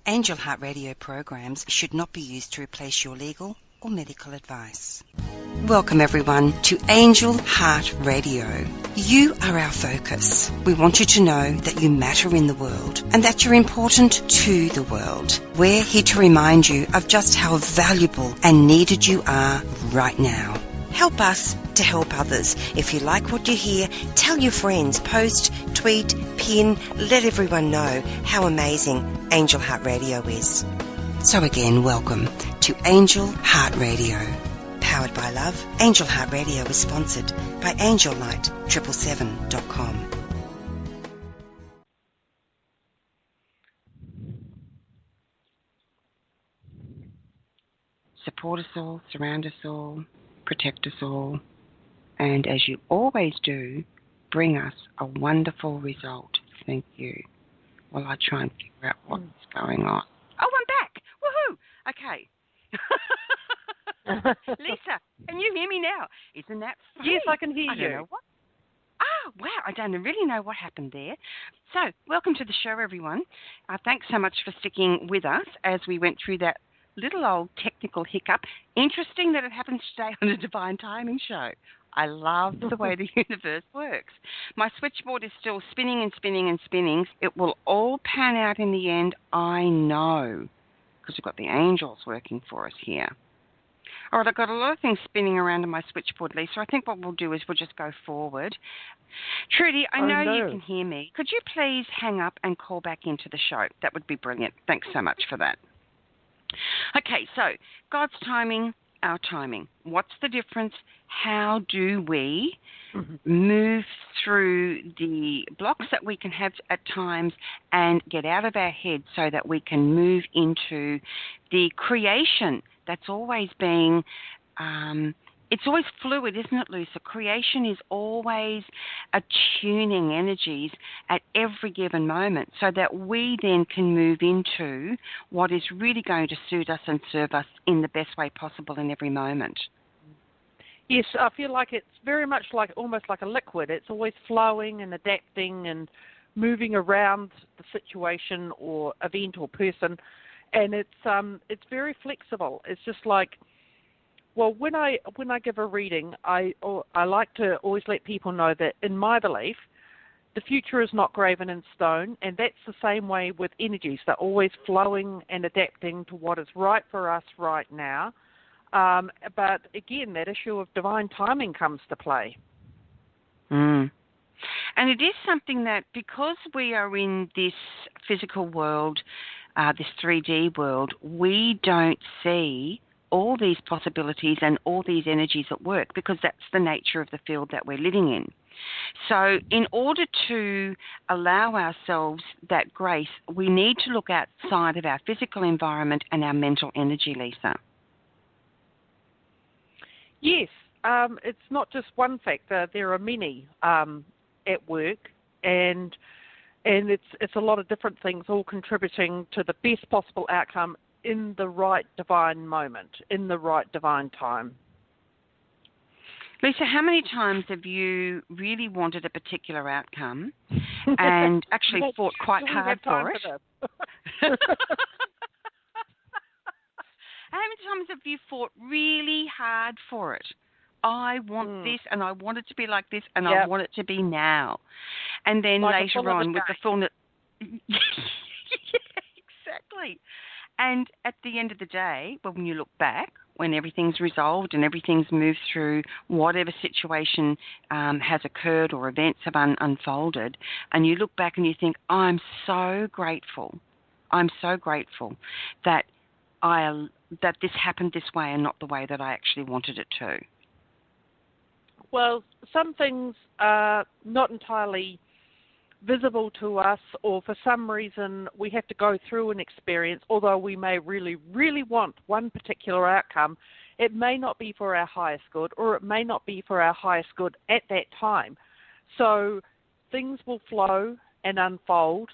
Angel Heart Radio programs should not be used to replace your legal or medical advice. Welcome everyone to Angel Heart Radio. You are our focus. We want you to know that you matter in the world and that you're important to the world. We're here to remind you of just how valuable and needed you are right now. Help us to help others. If you like what you hear, tell your friends, post, tweet, pin, let everyone know how amazing Angel Heart Radio is. So again, welcome to Angel Heart Radio. Powered by love, Angel Heart Radio is sponsored by AngelLight777.com. Support us all, surround us all, protect us all, and as you always do, bring us a wonderful result. Thank you. While I try and figure out what's going on. Oh, I'm back! Woohoo! Okay. Leesa, can you hear me now? Isn't that funny? Yes, I can hear I you. don't know what. Oh, wow, I don't really know what happened there. So, welcome to the show, everyone. Thanks so much for sticking with us as we went through that little old technical hiccup. Interesting that it happens today on a Divine Timing show. I love the way the universe works. My switchboard is still spinning and spinning and spinning. It will all pan out in the end, I know, because we've got the angels working for us here. All right, I've got a lot of things spinning around on my switchboard, Leesa. I think what we'll do is we'll just go forward. Trudy, I know you can hear me. Could you please hang up and call back into the show? That would be brilliant. Thanks so much for that. Okay, so God's timing, our timing. What's the difference? How do we move through the blocks that we can have at times and get out of our head so that we can move into the creation that's always being, it's always fluid, isn't it, Leesa? Creation is always attuning energies at every given moment so that we then can move into what is really going to suit us and serve us in the best way possible in every moment. Yes, I feel like it's very much like almost like a liquid. It's always flowing and adapting and moving around the situation or event or person, and it's very flexible. It's just like, well, when I give a reading, I like to always let people know that in my belief, the future is not graven in stone, and that's the same way with energies. They're always flowing and adapting to what is right for us right now. But again, that issue of divine timing comes to play. And it is something that because we are in this physical world, this 3D world, we don't see all these possibilities and all these energies at work because that's the nature of the field that we're living in. So in order to allow ourselves that grace, we need to look outside of our physical environment and our mental energy, Leesa. Yes, it's not just one factor. There are many at work, and it's a lot of different things all contributing to the best possible outcome in the right divine moment, in the right divine time. Leesa, how many times have you really wanted a particular outcome and actually fought quite hard for it? How many times have you fought really hard for it? I want this, and I want it to be like this, and I want it to be now. And then like later on with the fullness... Yeah, exactly. And at the end of the day, when you look back, when everything's resolved and everything's moved through whatever situation has occurred or events have unfolded, and you look back and you think, I'm so grateful that that this happened this way and not the way that I actually wanted it to. Well, some things are not entirely visible to us, or for some reason we have to go through an experience, although we may really, really want one particular outcome. It may not be for our highest good, or it may not be for our highest good at that time. So things will flow and unfold,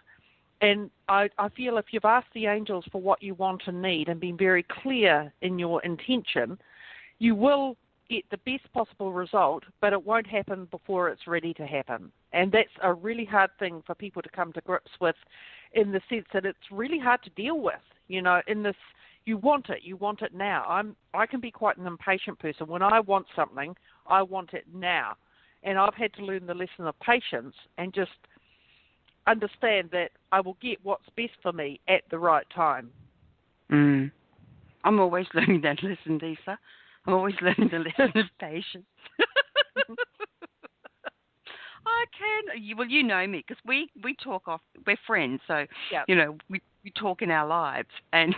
and I feel if you've asked the angels for what you want and need and been very clear in your intention, you will get the best possible result, but it won't happen before it's ready to happen. And that's a really hard thing for people to come to grips with, in the sense that it's really hard to deal with. In this, you want it now. I can be quite an impatient person. When I want something, I want it now. And I've had to learn the lesson of patience and just understand that I will get what's best for me at the right time. I'm always learning that lesson, Leesa. I'm always learning the lesson of patience. I can. Well, you know me because we talk off. We're friends, so Yep. We talk in our lives, and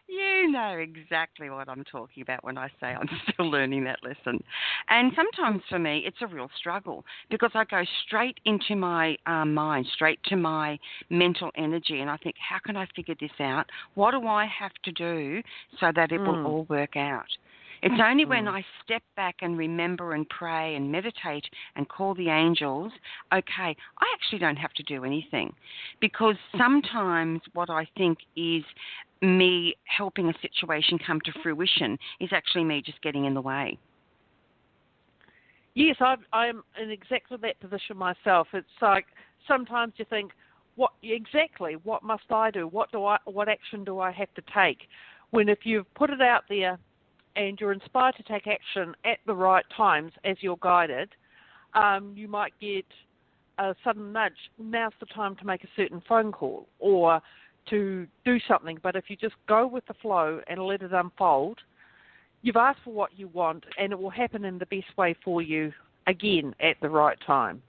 you know exactly what I'm talking about when I say I'm still learning that lesson. And sometimes for me, it's a real struggle because I go straight into my mind, straight to my mental energy, and I think, how can I figure this out? What do I have to do so that it will all work out? It's only when I step back and remember and pray and meditate and call the angels, okay, I actually don't have to do anything. Because sometimes what I think is me helping a situation come to fruition is actually me just getting in the way. Yes, I'm in exactly that position myself. It's like sometimes you think, what must I do? What action do I have to take? When if you've put it out there and you're inspired to take action at the right times as you're guided, you might get a sudden nudge. Now's the time to make a certain phone call or to do something. But if you just go with the flow and let it unfold, you've asked for what you want and it will happen in the best way for you again at the right time.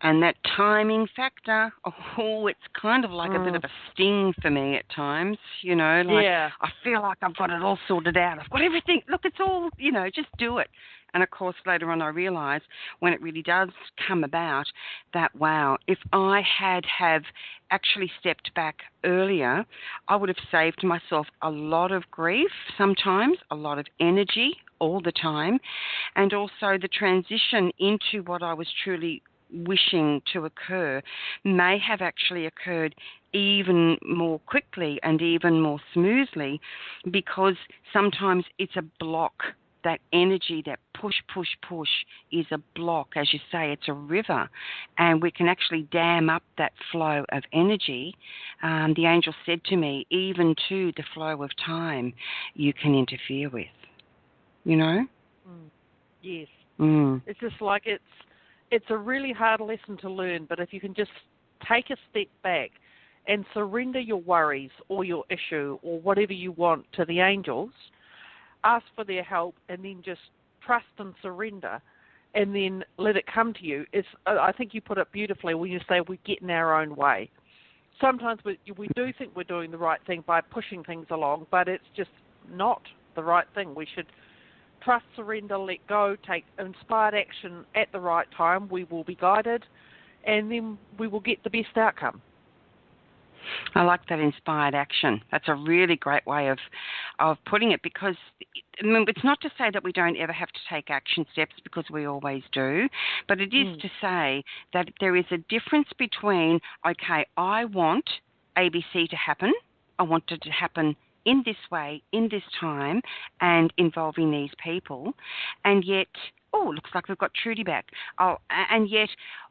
And that timing factor, it's kind of like a bit of a sting for me at times, I feel like I've got it all sorted out. I've got everything. Look, it's all, just do it. And, of course, later on I realise when it really does come about that, wow, if I have actually stepped back earlier, I would have saved myself a lot of grief sometimes, a lot of energy all the time, and also the transition into what I was truly wishing to occur may have actually occurred even more quickly and even more smoothly, because sometimes it's a block. That energy, that push is a block. As you say, it's a river, and we can actually dam up that flow of energy. The angel said to me, even to the flow of time, you can interfere with, Yes. It's just like it's a really hard lesson to learn, but if you can just take a step back and surrender your worries or your issue or whatever you want to the angels, ask for their help, and then just trust and surrender, and then let it come to you. I think you put it beautifully when you say we get in our own way. Sometimes we do think we're doing the right thing by pushing things along, but it's just not the right thing. We should trust, surrender, let go, take inspired action at the right time. We will be guided, and then we will get the best outcome. I like that, inspired action. That's a really great way of putting it, because it's not to say that we don't ever have to take action steps, because we always do, but it is to say that there is a difference between, okay, I want ABC to happen. I want it to happen in this way, in this time, and involving these people. And yet, looks like we've got Trudy back. And yet,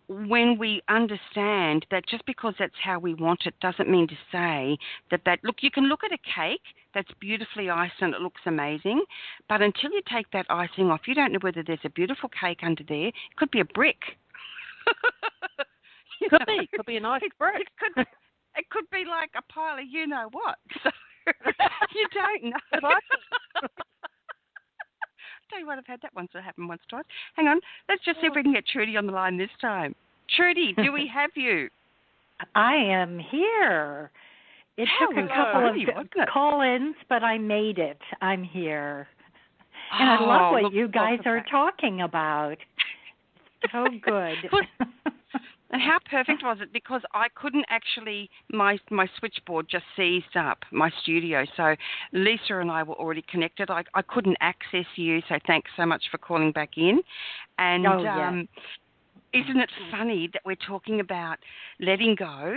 when we understand that just because that's how we want it doesn't mean to say that, look, you can look at a cake that's beautifully iced and it looks amazing, but until you take that icing off, you don't know whether there's a beautiful cake under there. It could be a brick. Could be a nice brick. It could be like a pile of you-know-what. So you don't know. Tell you what, I've had that once. It happened once, twice. Hang on. Let's just see if we can get Trudy on the line this time. Trudy, do we have you? I am here. It took a couple of call-ins, but I made it. I'm here. And I love what you guys are talking about. So good. And how perfect was it? Because I couldn't actually, my switchboard just seized up, my studio. So Leesa and I were already connected. I couldn't access you, so thanks so much for calling back in. And isn't it funny that we're talking about letting go,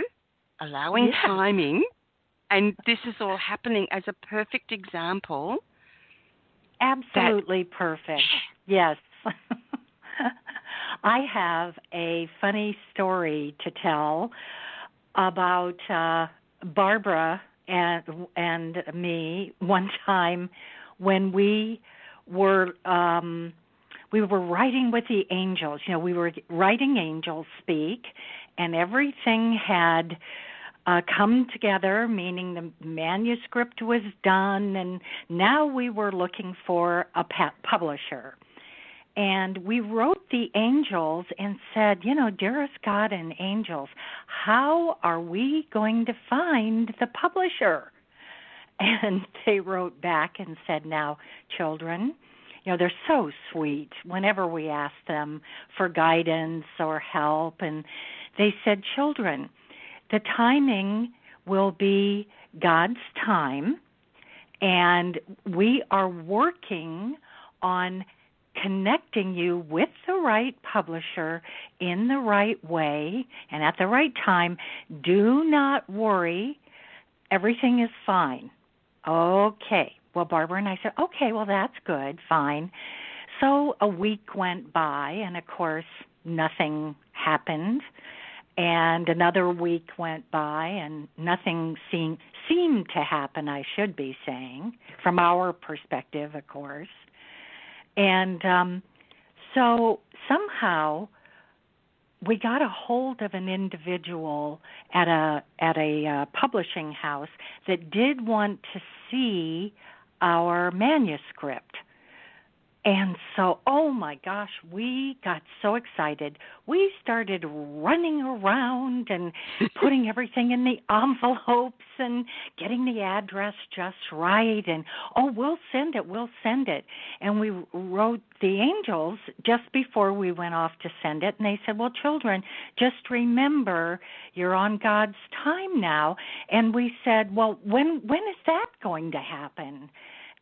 allowing timing, and this is all happening as a perfect example? Absolutely perfect. Yes. I have a funny story to tell about Barbara and me one time when we were writing with the angels. We were writing Angelspeake, and everything had come together, meaning the manuscript was done, and now we were looking for a publisher. And we wrote the angels and said, dearest God and angels, how are we going to find the publisher? And they wrote back and said, now, children, they're so sweet whenever we ask them for guidance or help. And they said, children, the timing will be God's time, and we are working on connecting you with the right publisher in the right way and at the right time. Do not worry. Everything is fine. Okay. Well, Barbara and I said, okay, well, that's good, fine. So a week went by, and, of course, nothing happened. And another week went by, and nothing seemed to happen, I should be saying, from our perspective, of course. And so somehow we got a hold of an individual at a publishing house that did want to see our manuscript. And so, oh my gosh, we got so excited. We started running around and putting everything in the envelopes and getting the address just right. And, we'll send it. And we wrote the angels just before we went off to send it. And they said, well, children, just remember you're on God's time now. And we said, well, when is that going to happen?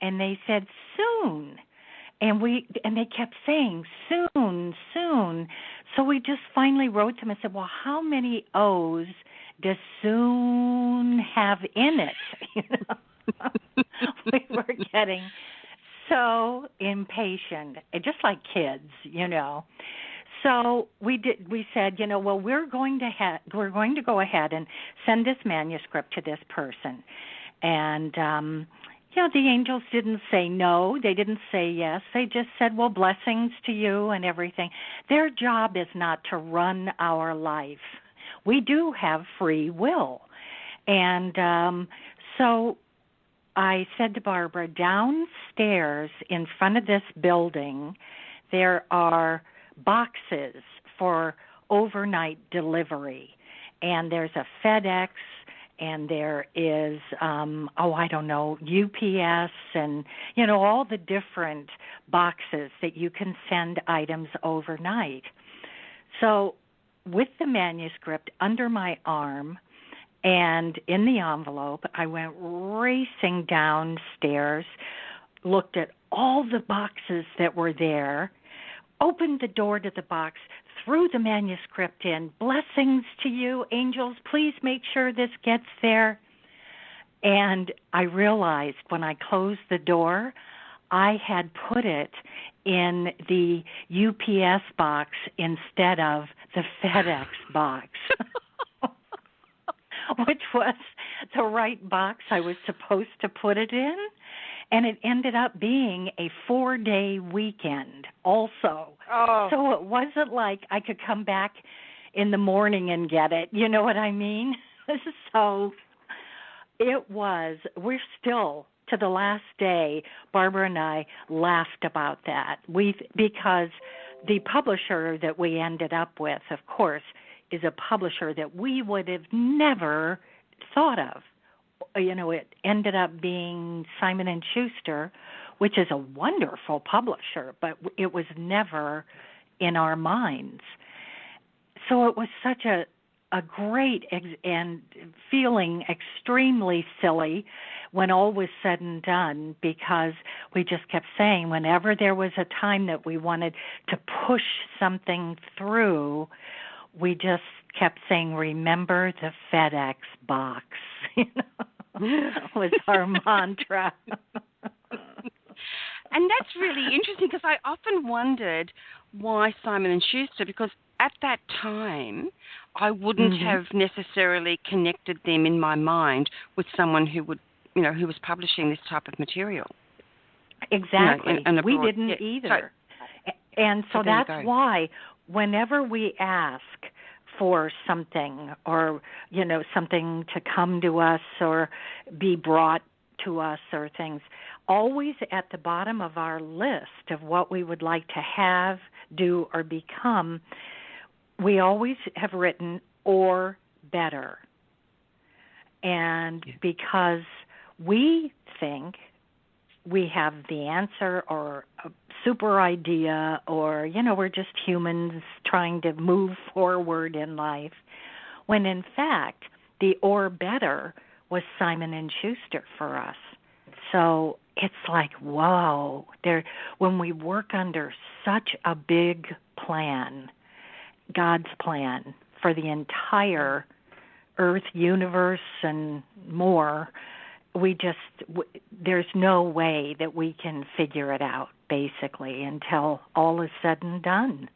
And they said, soon. And they kept saying, soon, soon. So we just finally wrote them and said, well, how many O's does soon have in it? We were getting so impatient, just like kids, So we said, well, we're going to go ahead and send this manuscript to this person. And the angels didn't say no. They didn't say yes. They just said, well, blessings to you and everything. Their job is not to run our life. We do have free will. And so I said to Barbara, downstairs in front of this building, there are boxes for overnight delivery. And there's a FedEx, and there is, UPS and, all the different boxes that you can send items overnight. So with the manuscript under my arm and in the envelope, I went racing downstairs, looked at all the boxes that were there, opened the door to the box, threw the manuscript in. Blessings to you, angels. Please make sure this gets there. And I realized when I closed the door, I had put it in the UPS box instead of the FedEx box, which was the right box I was supposed to put it in. And it ended up being a 4-day weekend also. Oh. So it wasn't like I could come back in the morning and get it. You know what I mean? So we're still, to the last day, Barbara and I laughed about that. Because the publisher that we ended up with, of course, is a publisher that we would have never thought of. It ended up being Simon & Schuster, which is a wonderful publisher, but it was never in our minds. So it was such a great and feeling extremely silly when all was said and done, because we just kept saying whenever there was a time that we wanted to push something through, we just kept saying, remember the FedEx box. Was our mantra. And that's really interesting, because I often wondered why Simon and Schuster, because at that time, I wouldn't have necessarily connected them in my mind with someone who would, who was publishing this type of material. Exactly. We didn't either. And so that's why whenever we ask for something or, something to come to us or be brought to us or things, always at the bottom of our list of what we would like to have, do, or become, we always have written or better. And because we think we have the answer or a super idea or, we're just humans trying to move forward in life, when in fact the or better was Simon and Schuster for us. So it's like, whoa, when we work under such a big plan, God's plan for the entire earth, universe, and more, there's no way that we can figure it out, basically, until all is said and done.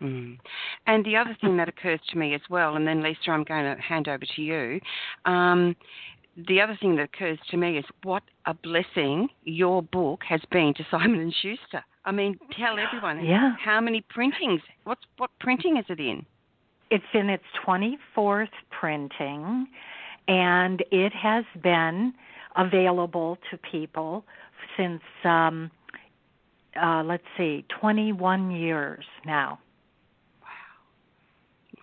Mm. And the other thing that occurs to me as well, and then Leesa, I'm going to hand over to you, the other thing that occurs to me is what a blessing your book has been to Simon and Schuster. I mean, tell everyone how many printings, what printing is it in? It's in its 24th printing, and it has been available to people since, 21 years now. Wow.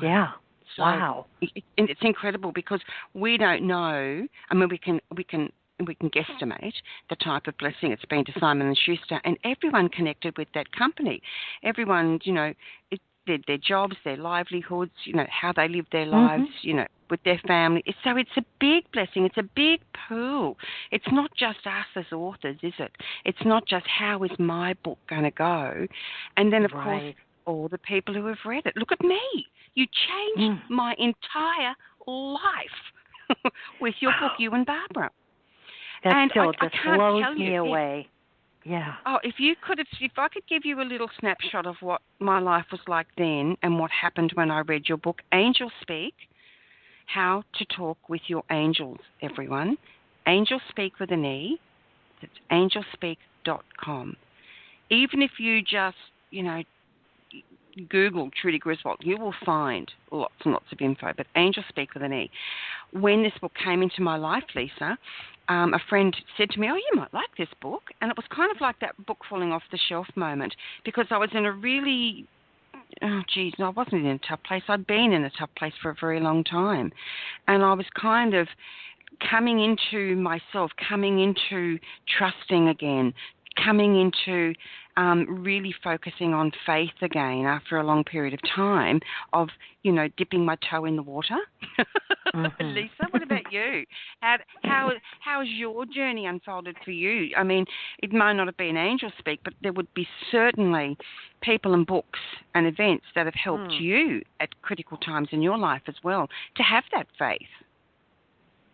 Yeah. So, wow. And it's incredible because we don't know. I mean, we can guesstimate the type of blessing it's been to Simon and Schuster, and everyone connected with that company. Everyone, their jobs, their livelihoods, how they live their lives, with their family. So it's a big blessing. It's a big pool. It's not just us as authors, is it? It's not just how is my book going to go, and then of course all the people who have read it. Look at me. You changed my entire life with your book, you and Barbara. That and still I just blows me away. Yeah. Oh, if I could give you a little snapshot of what my life was like then and what happened when I read your book, Angelspeake, How to Talk with Your Angels, everyone. Angelspeake with an E. It's angelspeake.com. Even if you just, Google Trudy Griswold, you will find lots and lots of info, but Angelspeake with an E. When this book came into my life, Leesa, a friend said to me, oh, you might like this book. And it was kind of like that book falling off the shelf moment because I was in a really, I wasn't in a tough place. I'd been in a tough place for a very long time. And I was kind of coming into myself, coming into trusting again, coming into really focusing on faith again after a long period of time of, dipping my toe in the water. Leesa, what about you? How has your journey unfolded for you? I mean, it might not have been Angelspeake, but there would be certainly people and books and events that have helped you at critical times in your life as well to have that faith.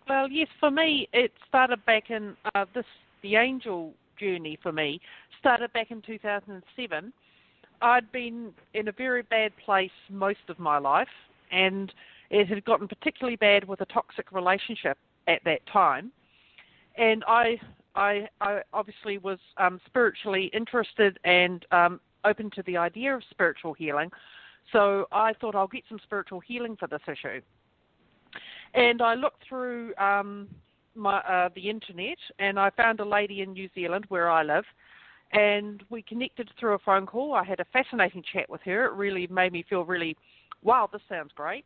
Well, yes, for me, it started back in the angel journey for me started back in 2007. I'd been in a very bad place most of my life, and it had gotten particularly bad with a toxic relationship at that time. And I obviously was spiritually interested and open to the idea of spiritual healing. So I thought I'll get some spiritual healing for this issue. And I looked through the internet, and I found a lady in New Zealand where I live, and we connected through a phone call. I had a fascinating chat with her. It really made me feel really, wow, this sounds great.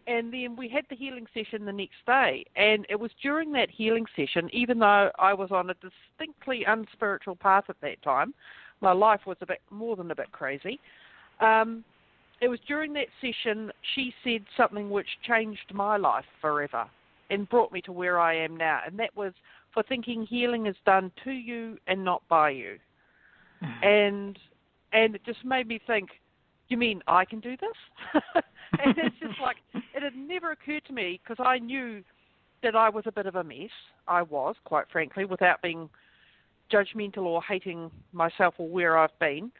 And then we had the healing session the next day, and it was during that healing session, even though I was on a distinctly unspiritual path at that time, my life was a bit more than a bit crazy, it was during that session she said something which changed my life forever and brought me to where I am now, and that was for thinking healing is done to you and not by you. And it just made me think, you mean I can do this? And it's just like, it had never occurred to me because I knew that I was a bit of a mess. I was, quite frankly, without being judgmental or hating myself or where I've been.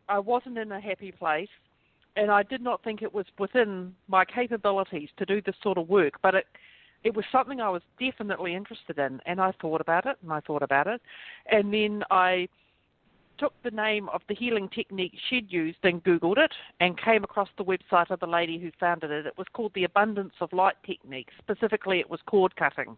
I wasn't in a happy place, and I did not think it was within my capabilities to do this sort of work, but it was something I was definitely interested in, and I thought about it, and then I took the name of the healing technique she'd used and Googled it and came across the website of the lady who founded it. It was called the Abundance of Light Technique. Specifically, it was cord cutting.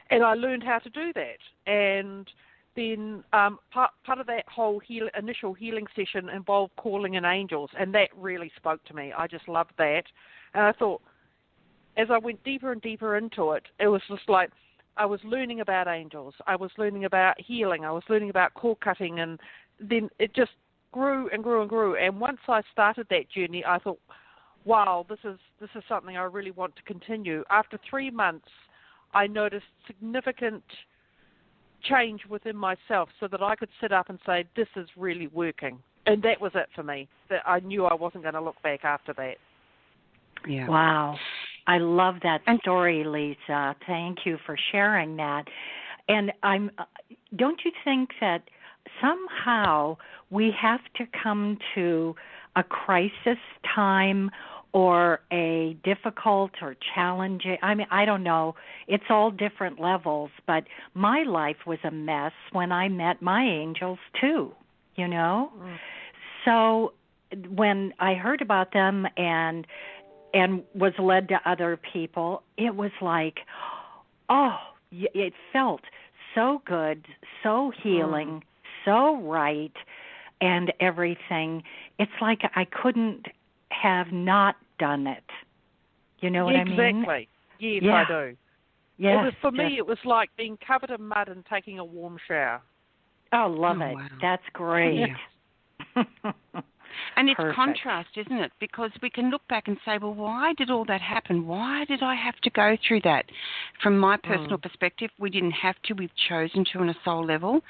And I learned how to do that. And then part of that whole initial healing session involved calling in angels, and that really spoke to me. I just loved that. And I thought, as I went deeper and deeper into it, it was just like I was learning about angels. I was learning about healing. I was learning about cord cutting, and then it just grew and grew and grew. And once I started that journey, I thought, wow, this is something I really want to continue. After 3 months, I noticed significant change within myself so that I could sit up and say, this is really working. And that was it for me. That I knew I wasn't going to look back after that. Yeah. Wow. I love that story, Leesa. Thank you for sharing that. And don't you think that somehow we have to come to a crisis time or a difficult or challenging, I don't know, it's all different levels, but my life was a mess when I met my angels too, you know? Mm. So when I heard about them and was led to other people, it was like, it felt so good, so healing, so right, and everything. It's like I couldn't have not done it. You know what I mean? Exactly. Yes, yeah. I do. Yes, for me, it was like being covered in mud and taking a warm shower. Oh, love it. Wow. That's great. Yeah. And it's Perfect. contrast, isn't it? Because we can look back and say, well, why did all that happen? Why did I have to go through that? From my personal perspective, we didn't have to. We've chosen to on a soul level.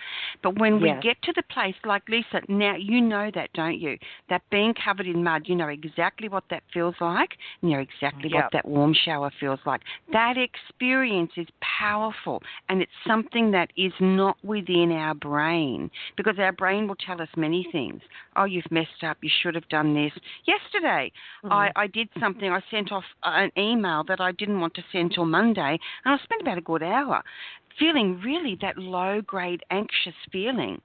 But when we get to the place, like Leesa, now you know that, don't you? That being covered in mud, you know exactly what that feels like. You know exactly what that warm shower feels like. That experience is powerful, and it's something that is not within our brain, because our brain will tell us many things. Oh, you've messed up. You should have done this. Yesterday, I did something. I sent off an email that I didn't want to send till Monday, and I spent about a good hour feeling really that low-grade anxious feeling.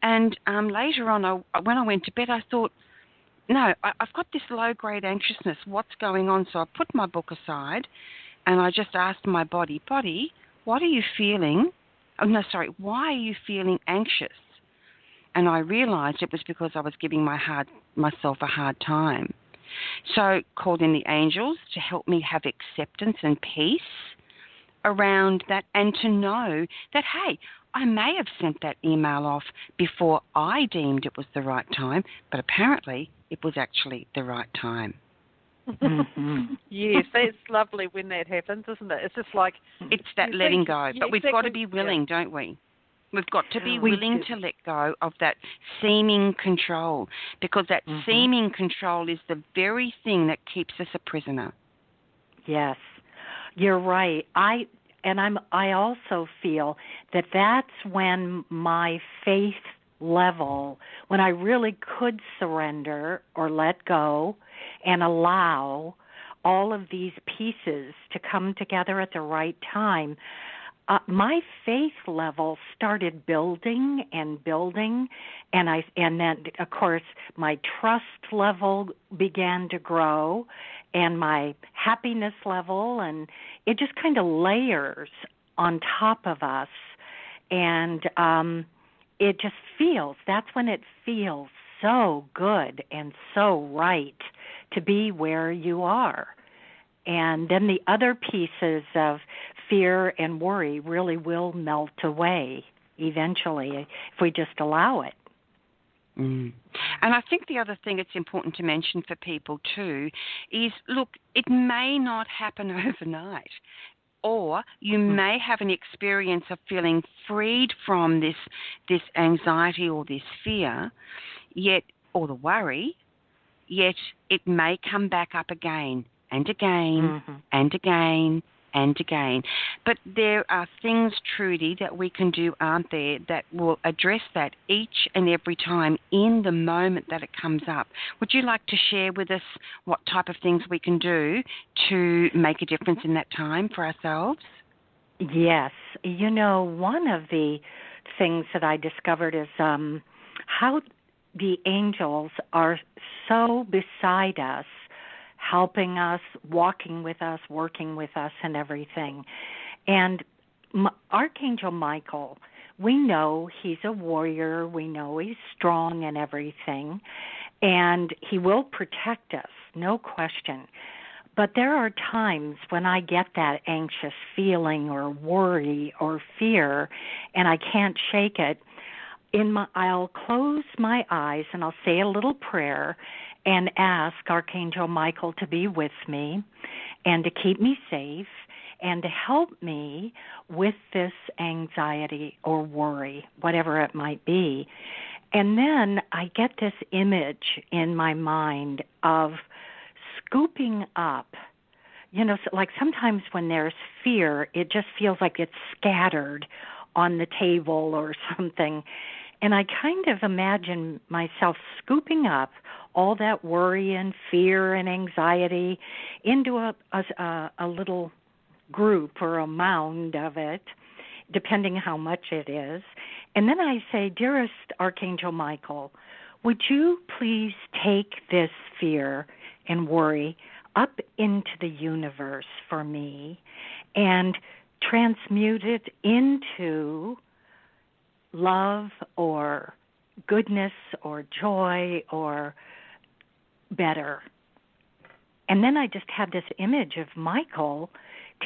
And later on, when I went to bed, I thought, no, I've got this low-grade anxiousness. What's going on? So I put my book aside, and I just asked my body, what are you feeling? Oh, no, sorry, why are you feeling anxious? And I realized it was because I was giving myself a hard time. So called in the angels to help me have acceptance and peace around that, and to know that, hey, I may have sent that email off before I deemed it was the right time, but apparently it was actually the right time. Mm-hmm. Yes, that's lovely when that happens, isn't it? It's just like... It's that letting go, but we've got to be willing, don't we? We've got to be willing to let go of that seeming control, because that seeming control is the very thing that keeps us a prisoner. Yes, you're right. I also feel that that's when my faith level, when I really could surrender or let go and allow all of these pieces to come together at the right time, my faith level started building and building, and then of course my trust level began to grow, and my happiness level, and it just kind of layers on top of us, and it just that's when it feels so good and so right to be where you are. And then the other pieces of fear and worry really will melt away eventually if we just allow it. And I think the other thing it's important to mention for people too is, look, it may not happen overnight, or you may have an experience of feeling freed from this anxiety or this fear, or the worry, yet it may come back up again and again and again and again. But there are things, Trudy, that we can do, aren't there, that will address that each and every time in the moment that it comes up. Would you like to share with us what type of things we can do to make a difference in that time for ourselves? Yes. One of the things that I discovered is how the angels are so beside us, helping us, walking with us, working with us, and everything. And Archangel Michael, we know he's a warrior. We know he's strong and everything. And he will protect us, no question. But there are times when I get that anxious feeling or worry or fear, and I can't shake it. I'll close my eyes and I'll say a little prayer and ask Archangel Michael to be with me and to keep me safe and to help me with this anxiety or worry, whatever it might be. And then I get this image in my mind of scooping up. Like sometimes when there's fear, it just feels like it's scattered on the table or something. And I kind of imagine myself scooping up all that worry and fear and anxiety into a little group or a mound of it, depending how much it is. And then I say, dearest Archangel Michael, would you please take this fear and worry up into the universe for me and transmute it into love or goodness or joy or better. And then I just have this image of Michael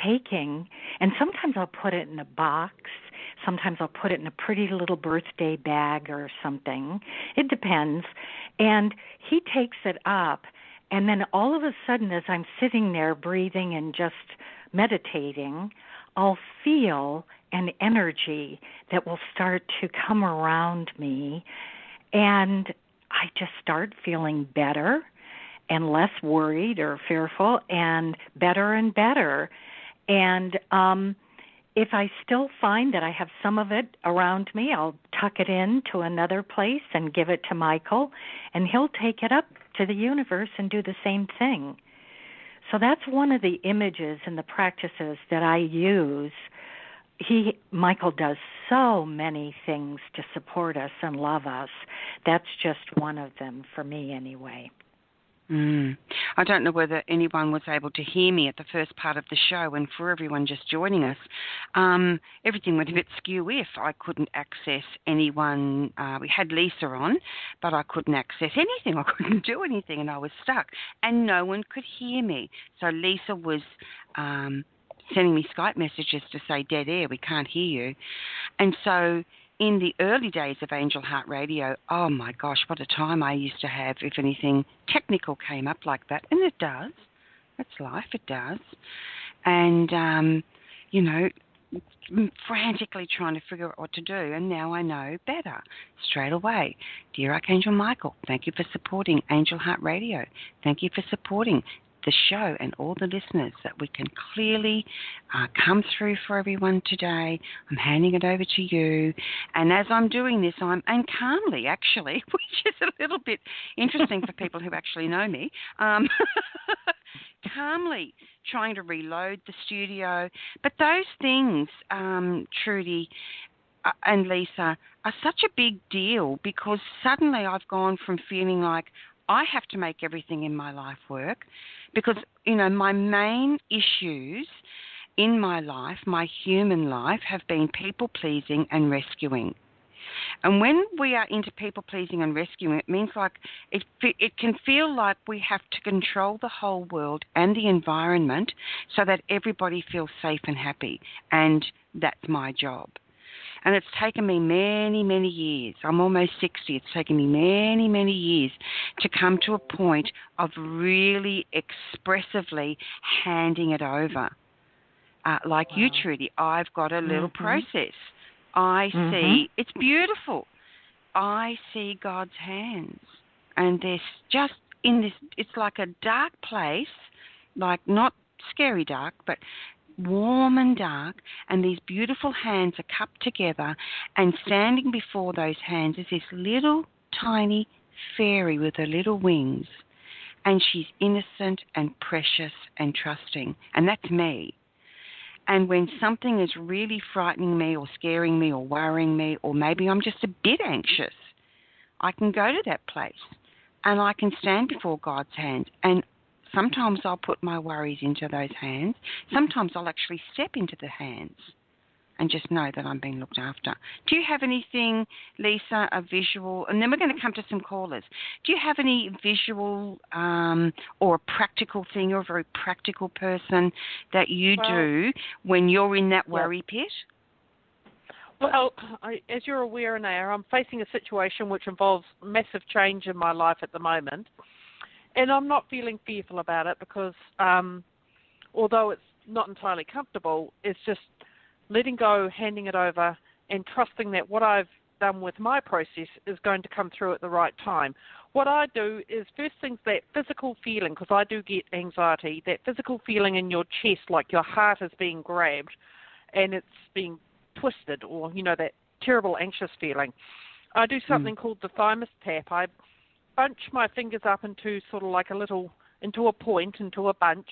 taking, and sometimes I'll put it in a box, sometimes I'll put it in a pretty little birthday bag or something. It depends. And he takes it up, and then all of a sudden as I'm sitting there breathing and just meditating, I'll feel an energy that will start to come around me, and I just start feeling better and less worried or fearful and better and better. And if I still find that I have some of it around me, I'll tuck it in to another place and give it to Michael, and he'll take it up to the universe and do the same thing. So that's one of the images and the practices that I use. Michael does so many things to support us and love us. That's just one of them for me anyway. I don't know whether anyone was able to hear me at the first part of the show, and for everyone just joining us, everything went a bit skew-if. I couldn't access anyone. We had Leesa on, but I couldn't access anything. I couldn't do anything, and I was stuck, and no one could hear me. So Leesa was sending me Skype messages to say, dead air, we can't hear you. And so in the early days of Angel Heart Radio, oh my gosh, what a time I used to have if anything technical came up like that. And it does. That's life, it does. And, frantically trying to figure out what to do. And now I know better straight away. Dear Archangel Michael, thank you for supporting Angel Heart Radio. Thank you for supporting the show and all the listeners, that we can clearly come through for everyone today. I'm handing it over to you. And as I'm doing this, and calmly actually, which is a little bit interesting for people who actually know me, calmly trying to reload the studio. But those things, Trudy and Leesa, are such a big deal, because suddenly I've gone from feeling like I have to make everything in my life work, because, my main issues in my life, my human life, have been people-pleasing and rescuing. And when we are into people-pleasing and rescuing, it means like it can feel like we have to control the whole world and the environment so that everybody feels safe and happy. And that's my job. And it's taken me many, many years. I'm almost 60. It's taken me many, many years to come to a point of really expressively handing it over. Like you, Trudy, I've got a little process. I see, it's beautiful. I see God's hands. And there's just in this, it's like a dark place, like not scary dark, but warm and dark, and these beautiful hands are cupped together, and standing before those hands is this little tiny fairy with her little wings, and she's innocent and precious and trusting, and that's me. And when something is really frightening me or scaring me or worrying me, or maybe I'm just a bit anxious, I can go to that place and I can stand before God's hand, and sometimes I'll put my worries into those hands. Sometimes I'll actually step into the hands and just know that I'm being looked after. Do you have anything, Leesa, a visual? And then we're going to come to some callers. Do you have any visual or a practical thing? You're a very practical person that you do when you're in that worry pit? Well, as you're aware, Anayah, I'm facing a situation which involves massive change in my life at the moment. And I'm not feeling fearful about it because although it's not entirely comfortable, it's just letting go, handing it over, and trusting that what I've done with my process is going to come through at the right time. What I do is, first things, that physical feeling, because I do get anxiety, that physical feeling in your chest, like your heart is being grabbed and it's being twisted, or, you know, that terrible anxious feeling. I do something called the thymus tap. I bunch my fingers up into sort of like into a point, into a bunch,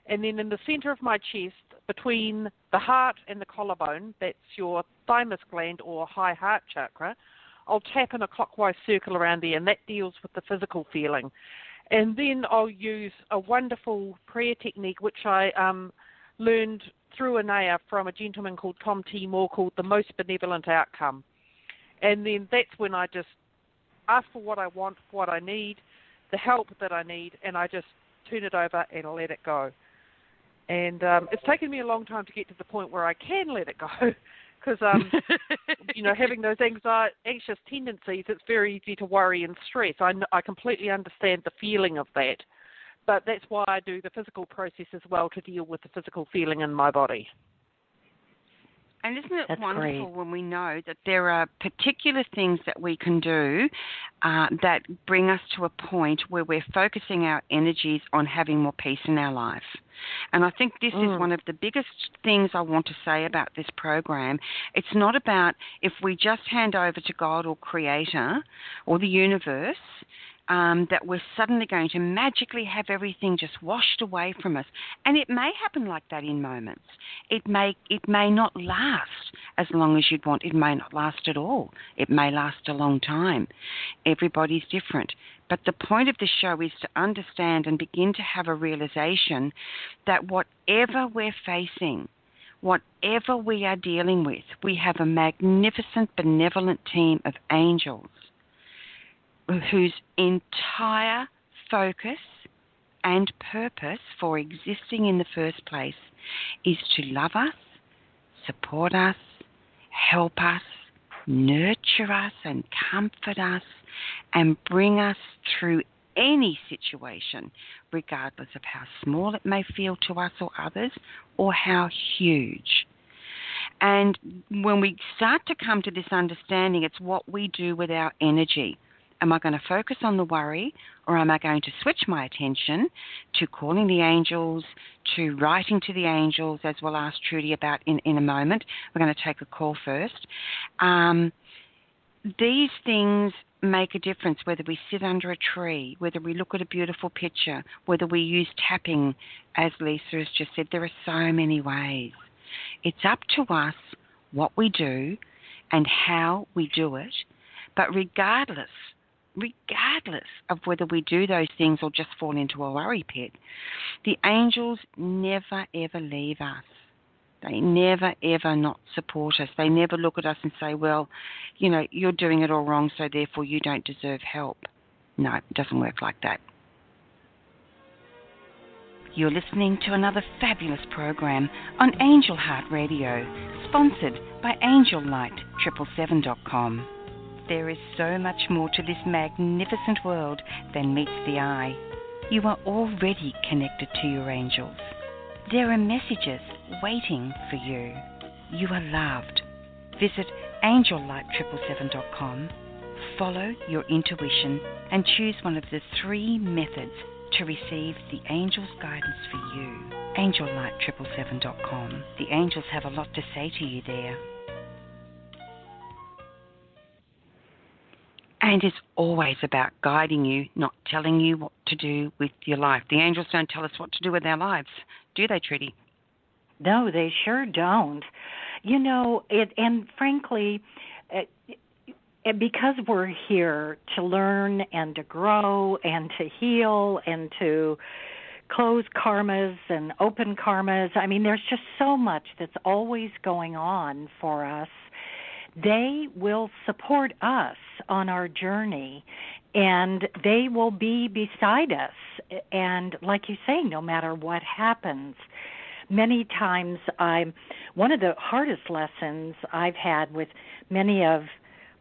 and then in the center of my chest, between the heart and the collarbone, that's your thymus gland or high heart chakra, I'll tap in a clockwise circle around there, and that deals with the physical feeling. And then I'll use a wonderful prayer technique, which I learned through Anayah from a gentleman called Tom T. Moore, called The Most Benevolent Outcome. And then that's when I just ask for what I want, what I need, the help that I need, and I just turn it over and let it go. And it's taken me a long time to get to the point where I can let it go, because, you know, having those anxious tendencies, it's very easy to worry and stress. I completely understand the feeling of that, but that's why I do the physical process as well, to deal with the physical feeling in my body. And isn't it wonderful when we know that there are particular things that we can do that bring us to a point where we're focusing our energies on having more peace in our life? And I think this is one of the biggest things I want to say about this program. It's not about if we just hand over to God or Creator or the universe, that we're suddenly going to magically have everything just washed away from us. And it may happen like that in moments. It may not last as long as you'd want. It may not last at all. It may last a long time. Everybody's different. But the point of the show is to understand and begin to have a realization that whatever we're facing, whatever we are dealing with, we have a magnificent, benevolent team of angels whose entire focus and purpose for existing in the first place is to love us, support us, help us, nurture us and comfort us, and bring us through any situation, regardless of how small it may feel to us or others, or how huge. And when we start to come to this understanding, it's what we do with our energy. Am I going to focus on the worry, or am I going to switch my attention to calling the angels, to writing to the angels, as we'll ask Trudy about in a moment? We're going to take a call first. These things make a difference, whether we sit under a tree, whether we look at a beautiful picture, whether we use tapping, as Leesa has just said. There are so many ways. It's up to us what we do and how we do it, but regardless of whether we do those things or just fall into a worry pit, the angels never, ever leave us. They never, ever not support us. They never look at us and say, well, you know, you're doing it all wrong, so therefore you don't deserve help. No, it doesn't work like that. You're listening to another fabulous program on Angel Heart Radio, sponsored by AngelLight777.com. There is so much more to this magnificent world than meets the eye. You are already connected to your angels. There are messages waiting for you. You are loved. Visit AngelLight777.com, follow your intuition, and choose one of the 3 methods to receive the angels' guidance for you. angellight777.com. The angels have a lot to say to you there. And it's always about guiding you, not telling you what to do with your life. The angels don't tell us what to do with our lives, do they, Trudy? No, they sure don't. You know, and frankly, because we're here to learn and to grow and to heal and to close karmas and open karmas, I mean, there's just so much that's always going on for us. They will support us on our journey, and they will be beside us. And like you say, no matter what happens, many times one of the hardest lessons I've had with many of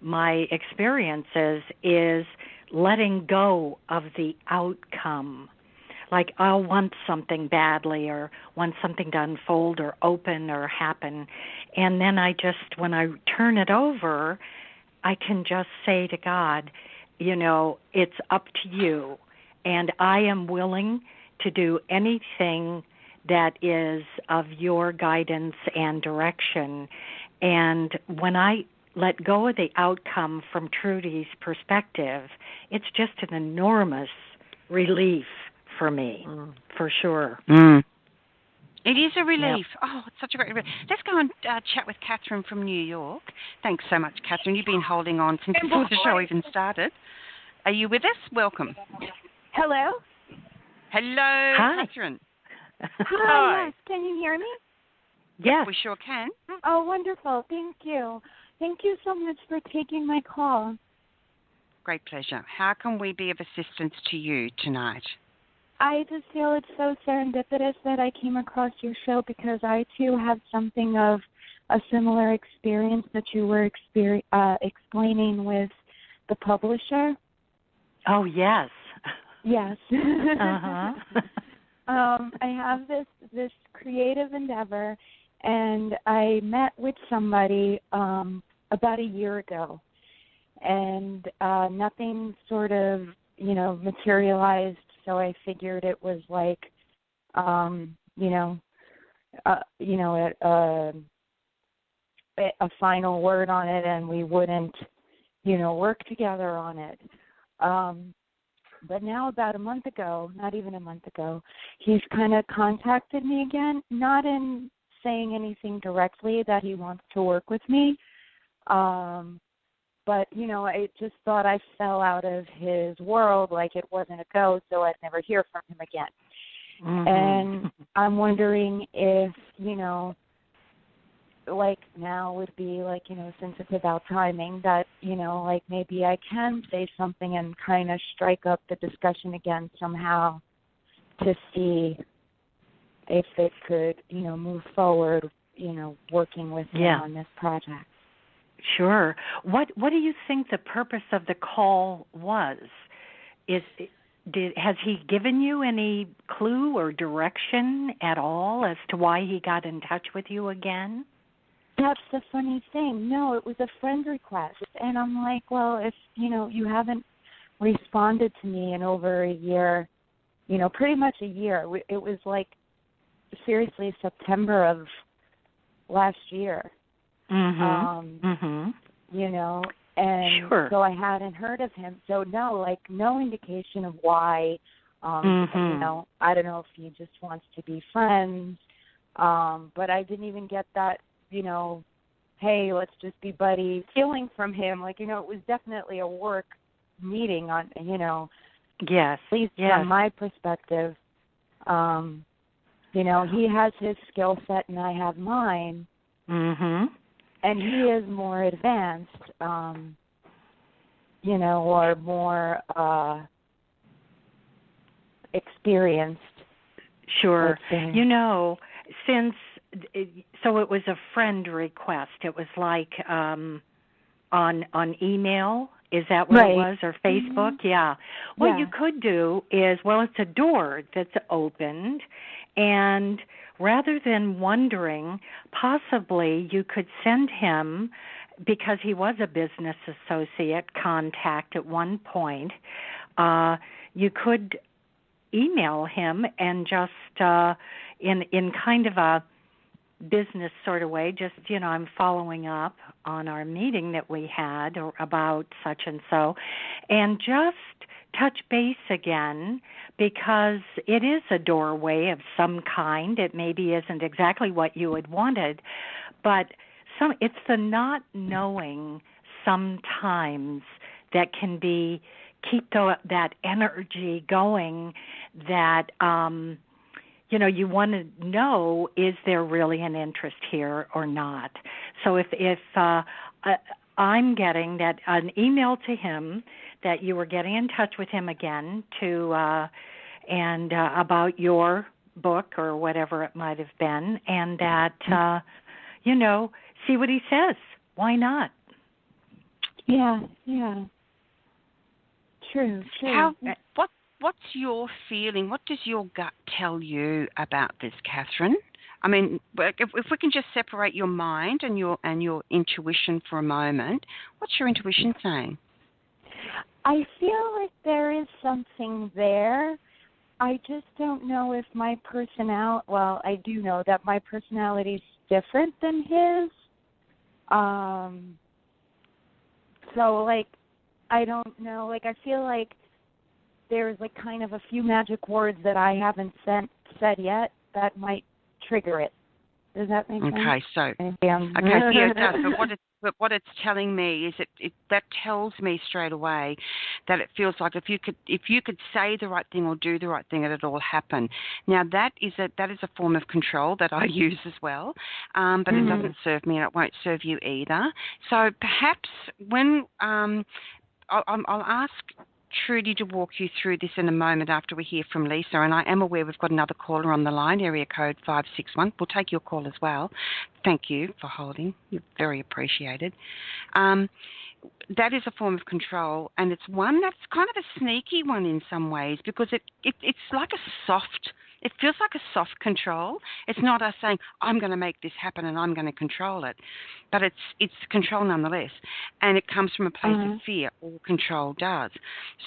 my experiences is letting go of the outcome. Like I'll want something badly or want something to unfold or open or happen. And then when I turn it over, I can just say to God, you know, it's up to you. And I am willing to do anything that is of your guidance and direction. And when I let go of the outcome from Trudy's perspective, it's just an enormous relief for me, for sure. It is a relief. Yep. Oh, it's such a great relief. Let's go and chat with Catherine from New York. Thanks so much, Catherine. You've been holding on since before the show even started. Are you with us? Welcome. Hello. Hello, Hi. Catherine. Hi. Yes. Can you hear me? Yes. We sure can. Oh, wonderful. Thank you. Thank you so much for taking my call. Great pleasure. How can we be of assistance to you tonight? I just feel it's so serendipitous that I came across your show because I, too, have something of a similar experience that you were explaining with the publisher. Oh, yes. Yes. Uh-huh. I have this creative endeavor, and I met with somebody about a year ago, and nothing sort of, materialized. So I figured it was like, a final word on it, and we wouldn't, work together on it. But now about a month ago, not even a month ago, he's kind of contacted me again, not in saying anything directly that he wants to work with me. But, I just thought I fell out of his world, like it wasn't a go, so I'd never hear from him again. Mm-hmm. And I'm wondering if, like now would be like, since it's about timing that, like maybe I can say something and kind of strike up the discussion again somehow to see if it could, move forward, working with him on this project. Sure. What do you think the purpose of the call was? Has he given you any clue or direction at all as to why he got in touch with you again? That's the funny thing. No, it was a friend request. And I'm like, well, if, you haven't responded to me in over a year, pretty much a year. It was like, seriously, September of last year. And sure. So I hadn't heard of him. So no indication of why, I don't know if he just wants to be friends, but I didn't even get that, hey, let's just be buddies feeling from him. Like, it was definitely a work meeting on, yes, at least from my perspective. He has his skill set and I have mine. And he is more advanced, or more experienced. Sure. So it was a friend request. It was like on email. Is that what it was? Or Facebook? Yeah. What you could do is, it's a door that's opened, and rather than wondering, possibly you could send him, because he was a business associate, contact at one point, you could email him and just, in kind of a business sort of way, just, I'm following up on our meeting that we had about such and so, and just touch base again, because it is a doorway of some kind. It maybe isn't exactly what you had wanted, but it's the not knowing sometimes that can keep that energy going, that you want to know, is there really an interest here or not? So if I'm getting that an email to him that you were getting in touch with him again and about your book or whatever it might have been, and that see what he says. Why not? Yeah. True. What's your feeling? What does your gut tell you about this, Catherine? I mean, if we can just separate your mind and your intuition for a moment, what's your intuition saying? I feel like there is something there. I just don't know if my personality, well, I do know that my personality is different than his. So, I don't know. I feel like there's, kind of a few magic words that I haven't said yet that might trigger it. Does that make sense? Okay, so yeah, it does. But what it's telling me is that tells me straight away that it feels like if you could say the right thing or do the right thing, it'd all happen. Now that is a form of control that I use as well, but it doesn't serve me and it won't serve you either. So perhaps when I'll ask Trudy to walk you through this in a moment after we hear from Leesa, and I am aware we've got another caller on the line, area code 561. We'll take your call as well. Thank you for holding. You're very appreciated. That is a form of control, and it's one that's kind of a sneaky one in some ways, because it's like it feels like a soft control. It's not us saying, I'm going to make this happen and I'm going to control it. But it's control nonetheless. And it comes from a place of fear. All control does.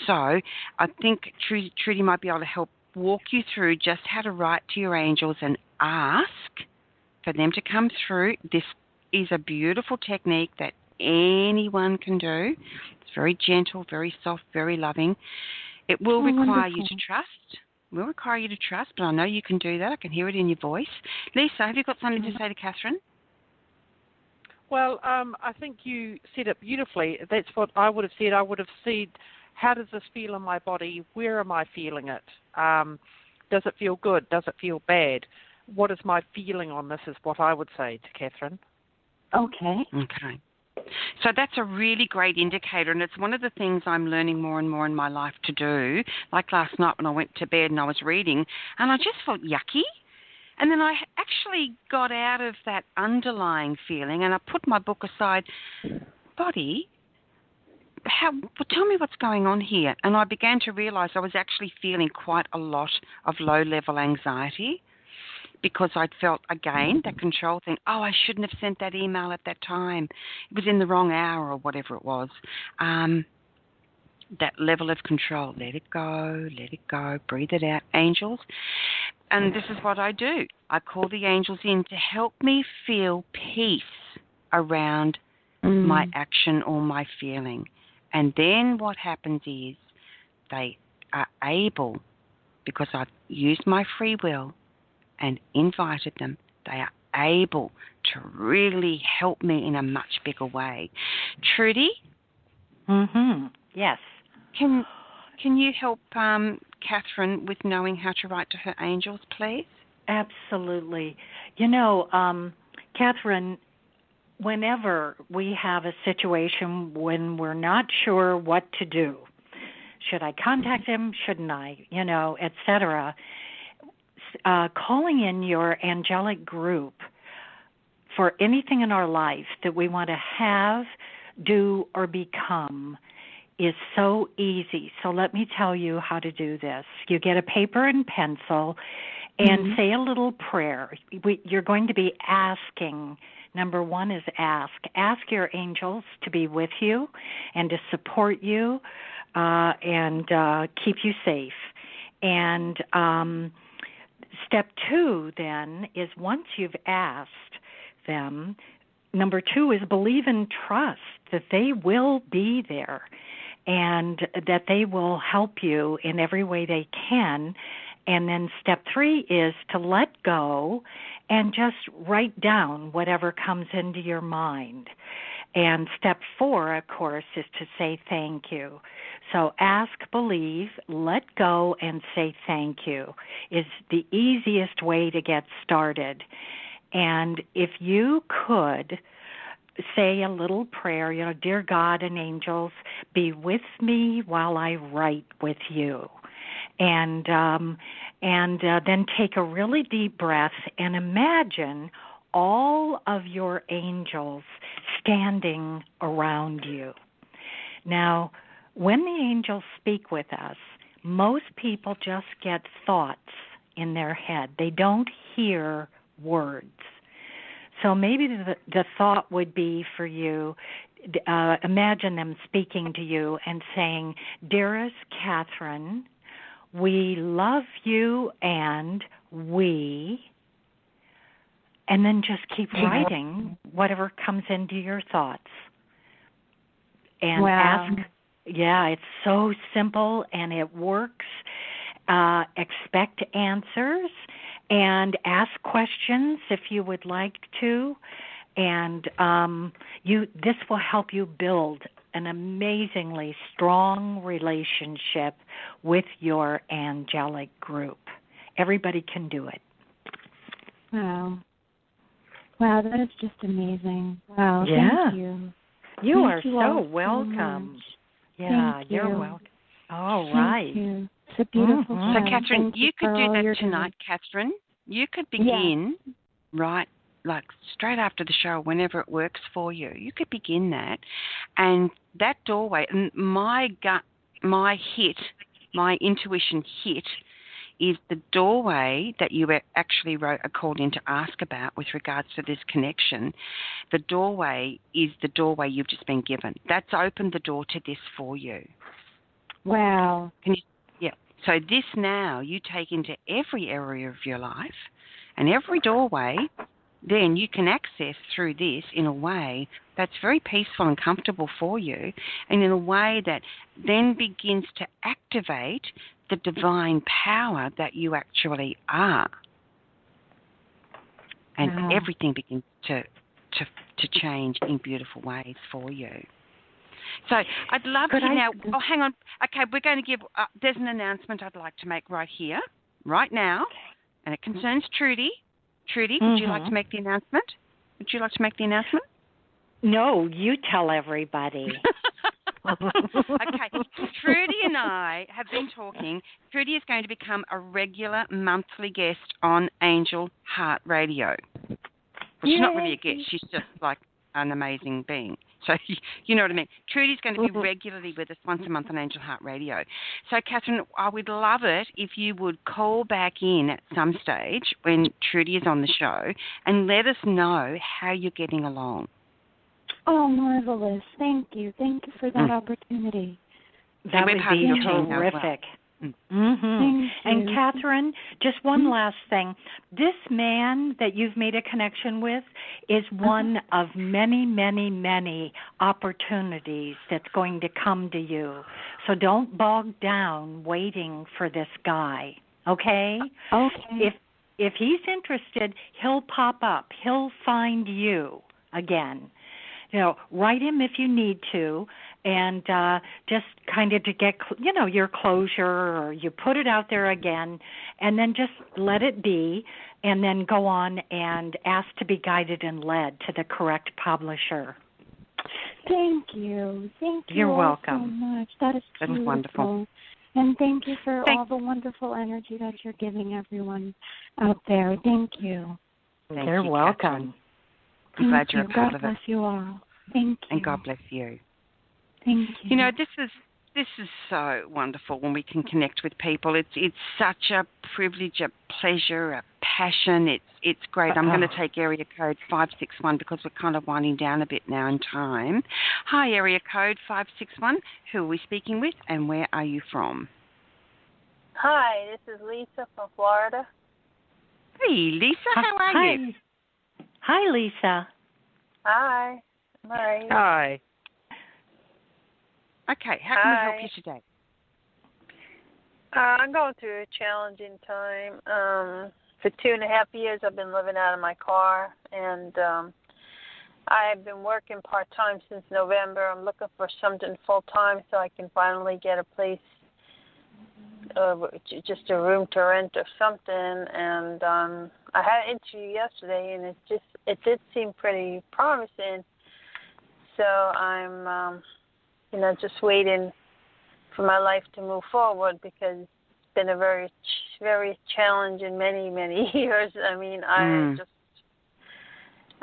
So I think Trudy might be able to help walk you through just how to write to your angels and ask for them to come through. This is a beautiful technique that anyone can do. It's very gentle, very soft, very loving. It will require you to trust. Will require you to trust, but I know you can do that. I can hear it in your voice. Leesa, have you got something to say to Catherine? Well, I think you said it beautifully. That's what I would have said. I would have said, how does this feel in my body? Where am I feeling it? Does it feel good? Does it feel bad? What is my feeling on this is what I would say to Catherine. Okay. So that's a really great indicator, and it's one of the things I'm learning more and more in my life to do. Like last night when I went to bed and I was reading, and I just felt yucky. And then I actually got out of that underlying feeling, and I put my book aside. Body, tell me what's going on here. And I began to realize I was actually feeling quite a lot of low-level anxiety, because I'd felt, again, that control thing. Oh, I shouldn't have sent that email at that time. It was in the wrong hour or whatever it was. That level of control. Let it go, breathe it out. Angels. And this is what I do. I call the angels in to help me feel peace around my action or my feeling. And then what happens is they are able, because I've used my free will and invited them, they are able to really help me in a much bigger way. Trudy? Yes. Can you help Catherine with knowing how to write to her angels, please? Absolutely. Catherine, whenever we have a situation when we're not sure what to do, should I contact him, shouldn't I, et cetera, calling in your angelic group for anything in our life that we want to have, do, or become is so easy. So let me tell you how to do this. You get a paper and pencil and say a little prayer. You're going to be asking. Number one is ask. Ask your angels to be with you and to support you and keep you safe. And Step 2 then is once you've asked them, number 2 is believe and trust that they will be there and that they will help you in every way they can. And then step 3 is to let go and just write down whatever comes into your mind. And step 4, of course, is to say thank you. So ask, believe, let go, and say thank you is the easiest way to get started. And if you could say a little prayer, dear God and angels, be with me while I write with you. And then take a really deep breath and imagine all of your angels standing around you. Now, when the angels speak with us, most people just get thoughts in their head. They don't hear words. So maybe the thought would be for you, imagine them speaking to you and saying, dearest Catherine, we love you and we, and then just keep writing whatever comes into your thoughts. And ask, it's so simple and it works. Expect answers and ask questions if you would like to. And this will help you build an amazingly strong relationship with your angelic group. Everybody can do it. Wow, that is just amazing. Wow, yeah. Thank you. You thank are you so welcome. Yeah, thank you're you. welcome. All right. Thank you. It's a beautiful So, Catherine, you could do that tonight, doing. Catherine. You could begin right, like straight after the show, whenever it works for you. You could begin that, and that doorway. And my intuition hit is the doorway that you actually called in to ask about with regards to this connection. The doorway is the doorway you've just been given. That's opened the door to this for you. Wow. So this now you take into every area of your life, and every doorway then you can access through this in a way that's very peaceful and comfortable for you, and in a way that then begins to activate the divine power that you actually are. And everything begins to change in beautiful ways for you. So I'd love to now. Oh, hang on. Okay, we're going to give. There's an announcement I'd like to make right here, right now, and it concerns Trudy. Trudy, would you like to make the announcement? Would you like to make the announcement? No, you tell everybody. Okay, Trudy and I have been talking. Trudy is going to become a regular monthly guest on Angel Heart Radio. Well, she's not really a guest. She's just like an amazing being. So, you know what I mean. Trudy's going to be regularly with us once a month on Angel Heart Radio. So, Catherine, I would love it if you would call back in at some stage when Trudy is on the show and let us know how you're getting along. Oh, marvelous. Thank you. Thank you for that opportunity. That would be terrific. And Catherine, just one last thing. This man that you've made a connection with is one of many, many, many opportunities that's going to come to you. So don't bog down waiting for this guy, okay? Okay. If he's interested, he'll pop up. He'll find you again. Write him if you need to, and just kind of to get, your closure, or you put it out there again, and then just let it be, and then go on and ask to be guided and led to the correct publisher. Thank you. Thank you. You're welcome. So much. That is beautiful. That's wonderful. And thank you for all the wonderful energy that you're giving everyone out there. Thank you. You're welcome. I'm glad you're a part of it. God bless you all. Thank you. And God bless you. Thank you. This is so wonderful when we can connect with people. It's such a privilege, a pleasure, a passion. It's great. I'm going to take area code 561 because we're kind of winding down a bit now in time. Hi, area code 561. Who are we speaking with, and where are you from? Hi, this is Lisa from Florida. Hey, Leesa, how are you? Hi, Leesa. Hi. I'm all right. Hi. Okay, how can we help you today? I'm going through a challenging time. For 2.5 years, I've been living out of my car, and I've been working part-time since November. I'm looking for something full-time so I can finally get a place, just a room to rent or something. And I had an interview yesterday, and it did seem pretty promising. So I'm, just waiting for my life to move forward because it's been a very, very challenging many, many years. I mean,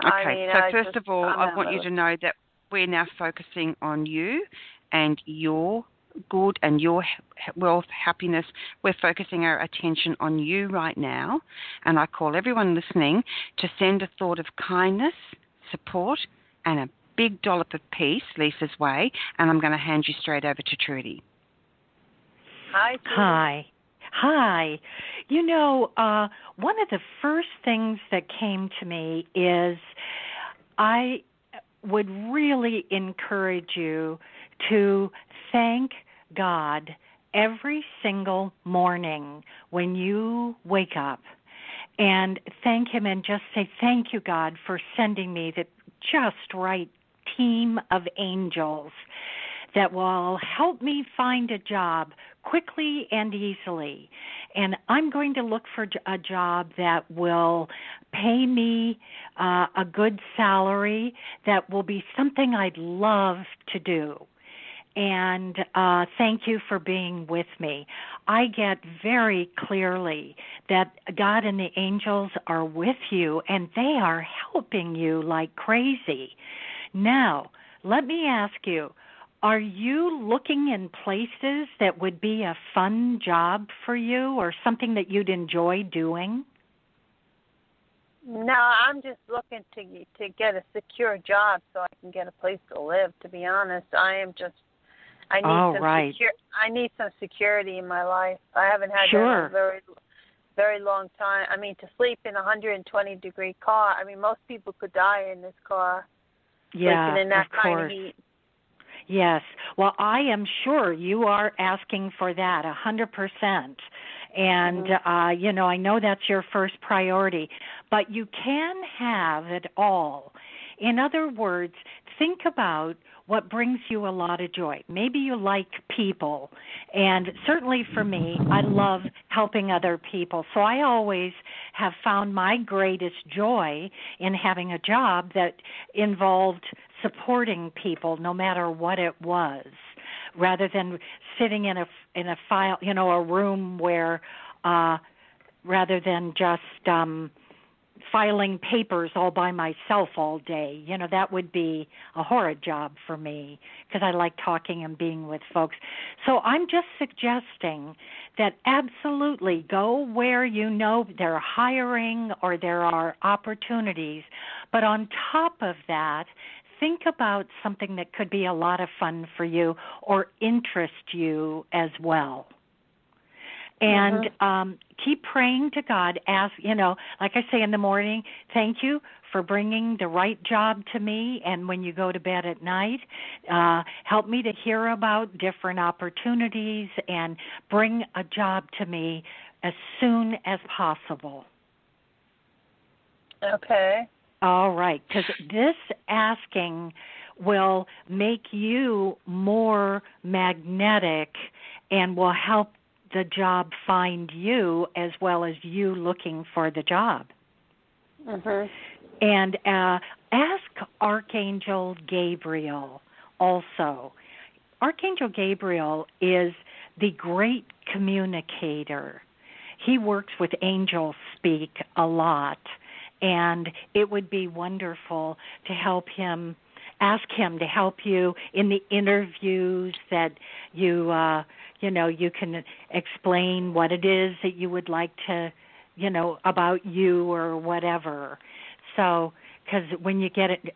Okay, so first of all, I want you to know that we're now focusing on you and your good and your wealth, happiness. We're focusing our attention on you right now, and I call everyone listening to send a thought of kindness, support, and a big dollop of peace Lisa's way, and I'm going to hand you straight over to Trudy. Hi, Trudy. Hi. One of the first things that came to me is I would really encourage you to thank God every single morning when you wake up, and thank Him and just say, thank you, God, for sending me the just right team of angels that will help me find a job quickly and easily. And I'm going to look for a job that will pay me a good salary, that will be something I'd love to do. And thank you for being with me. I get very clearly that God and the angels are with you, and they are helping you like crazy. Now, let me ask you, are you looking in places that would be a fun job for you or something that you'd enjoy doing? No, I'm just looking to get a secure job so I can get a place to live. To be honest, I need some security in my life. I haven't had that in a very, very long time. I mean, to sleep in a 120-degree car. I mean, most people could die in this car. Yeah, sleeping in that kind course. of heat. Yes. Well, I am sure you are asking for that 100%. And, I know that's your first priority. But you can have it all. In other words, think about what brings you a lot of joy. Maybe you like people. And certainly for me, I love helping other people. So I always have found my greatest joy in having a job that involved supporting people no matter what it was, rather than sitting in a file, a room where rather than just filing papers all by myself all day. That would be a horrid job for me because I like talking and being with folks. So I'm just suggesting that absolutely go where they're hiring or there are opportunities. But on top of that, think about something that could be a lot of fun for you or interest you as well. And keep praying to God. Ask, like I say in the morning, thank you for bringing the right job to me. And when you go to bed at night, help me to hear about different opportunities and bring a job to me as soon as possible. Okay. All right, because this asking will make you more magnetic and will help the job find you as well as you looking for the job. And ask Archangel Gabriel also. Archangel Gabriel is the great communicator. He works with Angelspeake a lot, and it would be wonderful to help him. Ask him to help you in the interviews that you can explain what it is that you would like to, about you or whatever. So, because when you get it,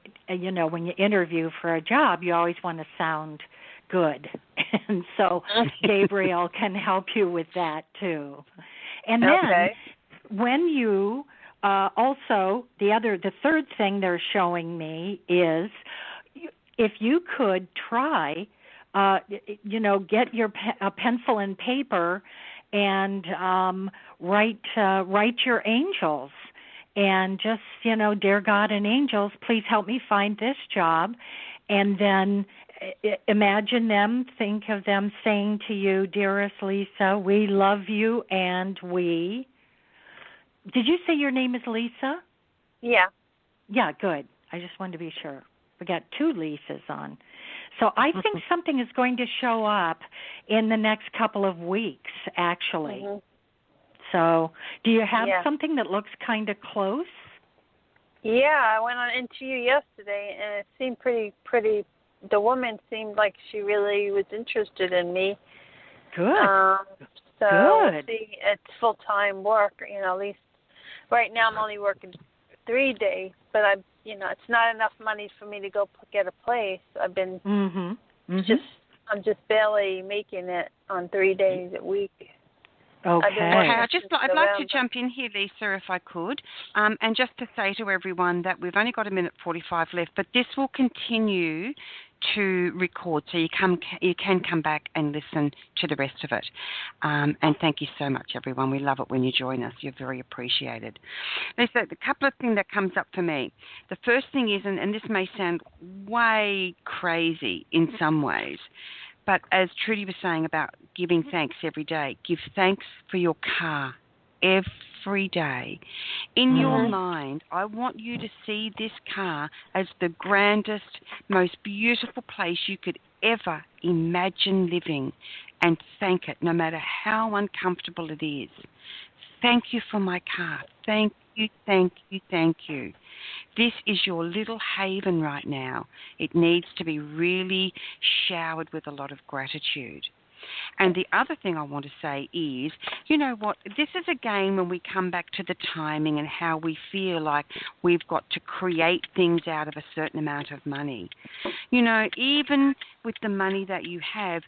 when you interview for a job, you always want to sound good. And so Gabriel can help you with that too. And then when you also, the third thing they're showing me is if you could try, get a pencil and paper and write your angels and just, dear God and angels, please help me find this job. And then think of them saying to you, dearest Leesa, we love you and we... Did you say your name is Leesa? Yeah. Yeah, good. I just wanted to be sure. We got 2 Leesas on. So I think something is going to show up in the next couple of weeks, actually. Mm-hmm. So do you have something that looks kind of close? Yeah, I went on an interview yesterday, and it seemed pretty. The woman seemed like she really was interested in me. Good. So Good. We'll see, it's full-time work. At least right now I'm only working 3 days, but it's not enough money for me to go get a place. I've been I'm just barely making it on 3 days a week. Okay. I'd like to jump in here, Leesa, if I could, and just to say to everyone that we've only got 1:45 left, but this will continue to record, so you can come back and listen to the rest of it. And thank you so much, everyone. We love it when you join us. You're very appreciated. Leesa, the couple of things that comes up for me. The first thing is, and this may sound way crazy in some ways, but as Trudy was saying about giving thanks every day, give thanks for your car every day. In your mind, I want you to see this car as the grandest, most beautiful place you could ever imagine living, and thank it, no matter how uncomfortable it is. Thank you for my car. Thank you, thank you, thank you. This is your little haven right now. It needs to be really showered with a lot of gratitude. And the other thing I want to say is, you know what, this is again when we come back to the timing and how we feel like we've got to create things out of a certain amount of money. Even with the money that you have,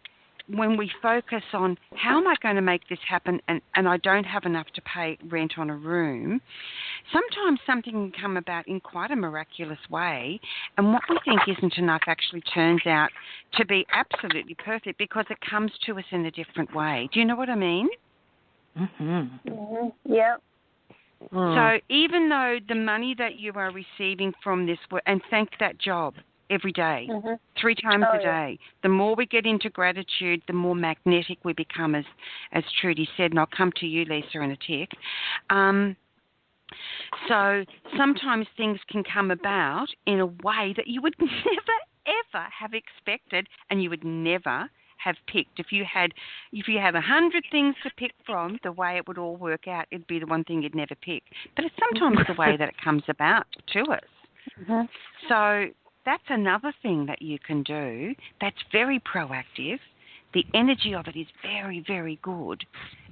when we focus on how am I going to make this happen and I don't have enough to pay rent on a room, sometimes something can come about in quite a miraculous way, and what we think isn't enough actually turns out to be absolutely perfect because it comes to us in a different way. Do you know what I mean? Yeah. So even though the money that you are receiving from this, and thank that job every day, 3 times a day. The more we get into gratitude, the more magnetic we become, as Trudy said, and I'll come to you, Leesa, in a tick. So sometimes things can come about in a way that you would never, ever have expected, and you would never have picked. If you had 100 things to pick from, the way it would all work out, it'd be the one thing you'd never pick. But it's sometimes the way that it comes about to us. So that's another thing that you can do that's very proactive. The energy of it is very, very good,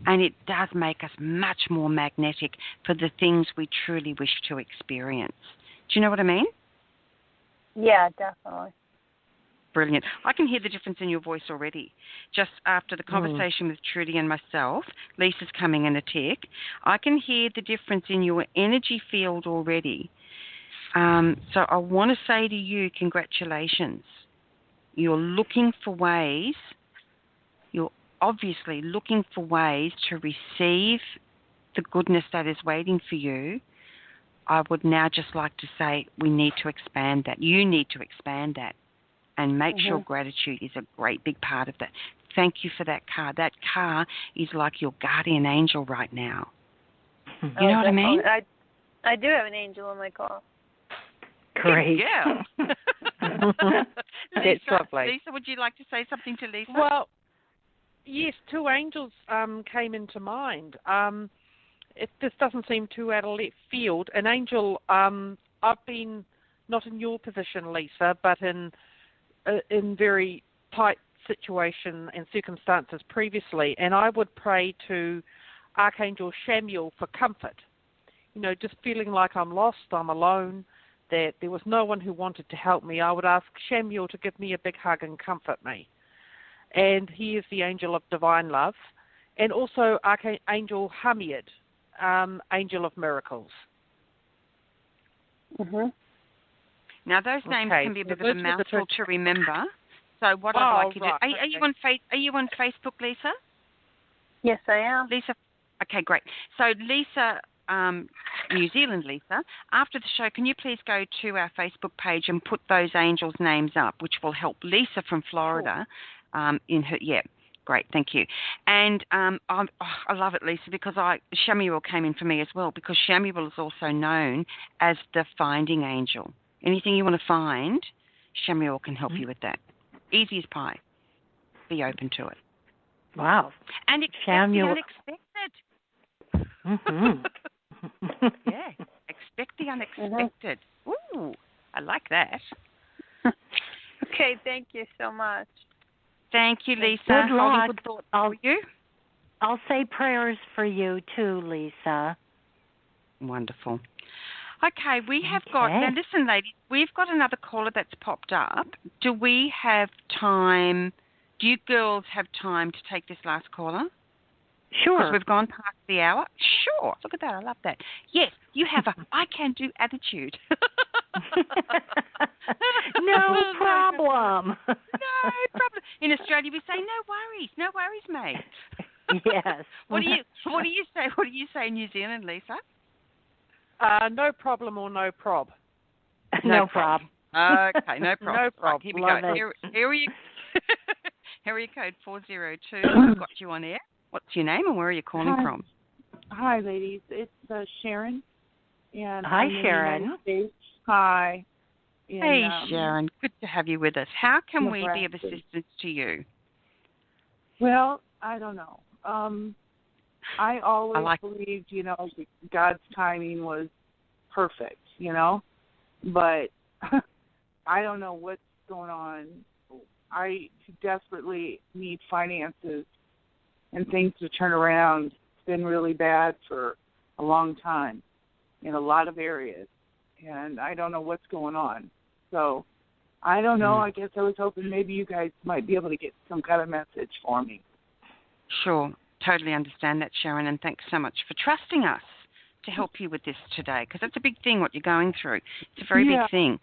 and it does make us much more magnetic for the things we truly wish to experience. Do you know what I mean? Yeah, definitely. Brilliant. I can hear the difference in your voice already. Just after the conversation with Trudy and myself, Lisa's coming in a tick, I can hear the difference in your energy field already. So I want to say to you, congratulations. You're obviously looking for ways to receive the goodness that is waiting for you. I would now just like to say we need to expand that. You need to expand that and make sure gratitude is a great big part of that. Thank you for that car. That car is like your guardian angel right now. You know what I mean? I do have an angel in my car. Great. Yeah. That's lovely. Leesa, would you like to say something to Leesa? Well, yes, 2 angels came into mind. This doesn't seem too out of left field. An angel, I've been not in your position, Leesa, but in very tight situation and circumstances previously, and I would pray to Archangel Chamuel for comfort. Just feeling like I'm lost, I'm alone, that there was no one who wanted to help me. I would ask Chamuel to give me a big hug and comfort me. And he is the angel of divine love. And also Archangel Hamiad, Angel of Miracles. Mhm. Now those names can be a bit of a mouthful to remember. So what I'd like you to do, are you on Facebook, Leesa? Yes, I am. Leesa, okay, great. So Leesa, New Zealand Leesa, after the show, can you please go to our Facebook page and put those angels' names up, which will help Leesa from Florida in her, great, thank you. And I love it, Leesa, because Shamuel came in for me as well, because Shamuel is also known as the finding angel. Anything you want to find, Shamuel can help you with that. Easy as pie. Be open to it. Wow. And expect the unexpected. Mm-hmm. Yeah, expect the unexpected. Ooh, I like that. Okay, thank you so much. Thank you, Leesa. Good luck. Good thoughts for you. I'll say prayers for you too, Leesa. Wonderful. Okay, we have got, now listen ladies, we've got another caller that's popped up. Do we have time, do you girls have time to take this last caller? Sure. Because we've gone past the hour? Sure. Look at that, I love that. Yes, you have a I can do attitude. No problem. No problem. In Australia we say no worries, mate. Yes. What do you say in New Zealand, Leesa? No problem or no prob. No prob. Okay, no problem. No prob. Right, here we Love go. it. Area code 402. I've got you on air. What's your name and where are you calling from? Hi, ladies. It's Sharon. And hi, I'm Sharon. in the United States. Hi. Hey, Sharon. Good to have you with us. How can we be of Nebraska. assistance to you? Well, I don't know. I always believed, God's timing was perfect, but I don't know what's going on. I desperately need finances and things to turn around. It's been really bad for a long time in a lot of areas, and I don't know what's going on. So I don't know. I guess I was hoping maybe you guys might be able to get some kind of message for me. Sure. Totally understand that, Sharon, and thanks so much for trusting us to help you with this today, because that's a big thing, what you're going through. It's a very big thing.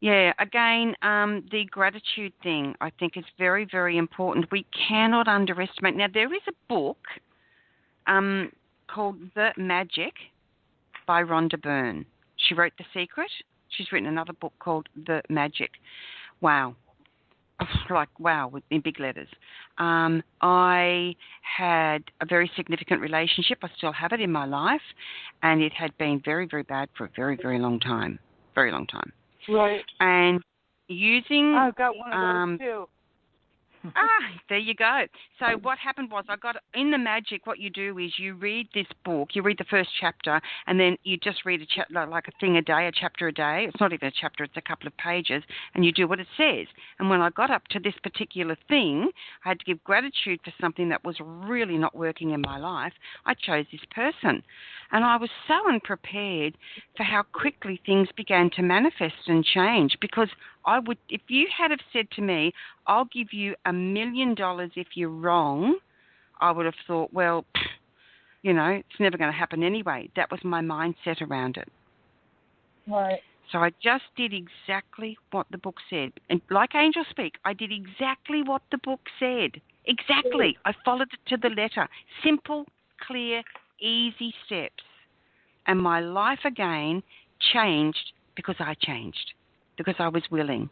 Yeah, again, the gratitude thing I think is very, very important. We cannot underestimate. Now, there is a book called The Magic by Rhonda Byrne. She wrote The Secret. She's written another book called The Magic. Wow. Wow, in big letters. I had a very significant relationship. I still have it in my life, and it had been very, very bad for a very, very long time. Very long time. Right. And using... I've got one of those, too. There you go. So what happened was in The Magic, what you do is you read this book, you read the first chapter, and then you just read like a thing a day, a chapter a day. It's not even a chapter, it's a couple of pages, and you do what it says. And when I got up to this particular thing, I had to give gratitude for something that was really not working in my life. I chose this person. And I was so unprepared for how quickly things began to manifest and change, because if you had have said to me, I'll give you $1 million if you're wrong, I would have thought, well, it's never going to happen anyway. That was my mindset around it. Right. So I just did exactly what the book said. And like Angelspeake, I did exactly what the book said. Exactly. I followed it to the letter. Simple, clear, easy steps. And my life again changed because I changed, because I was willing,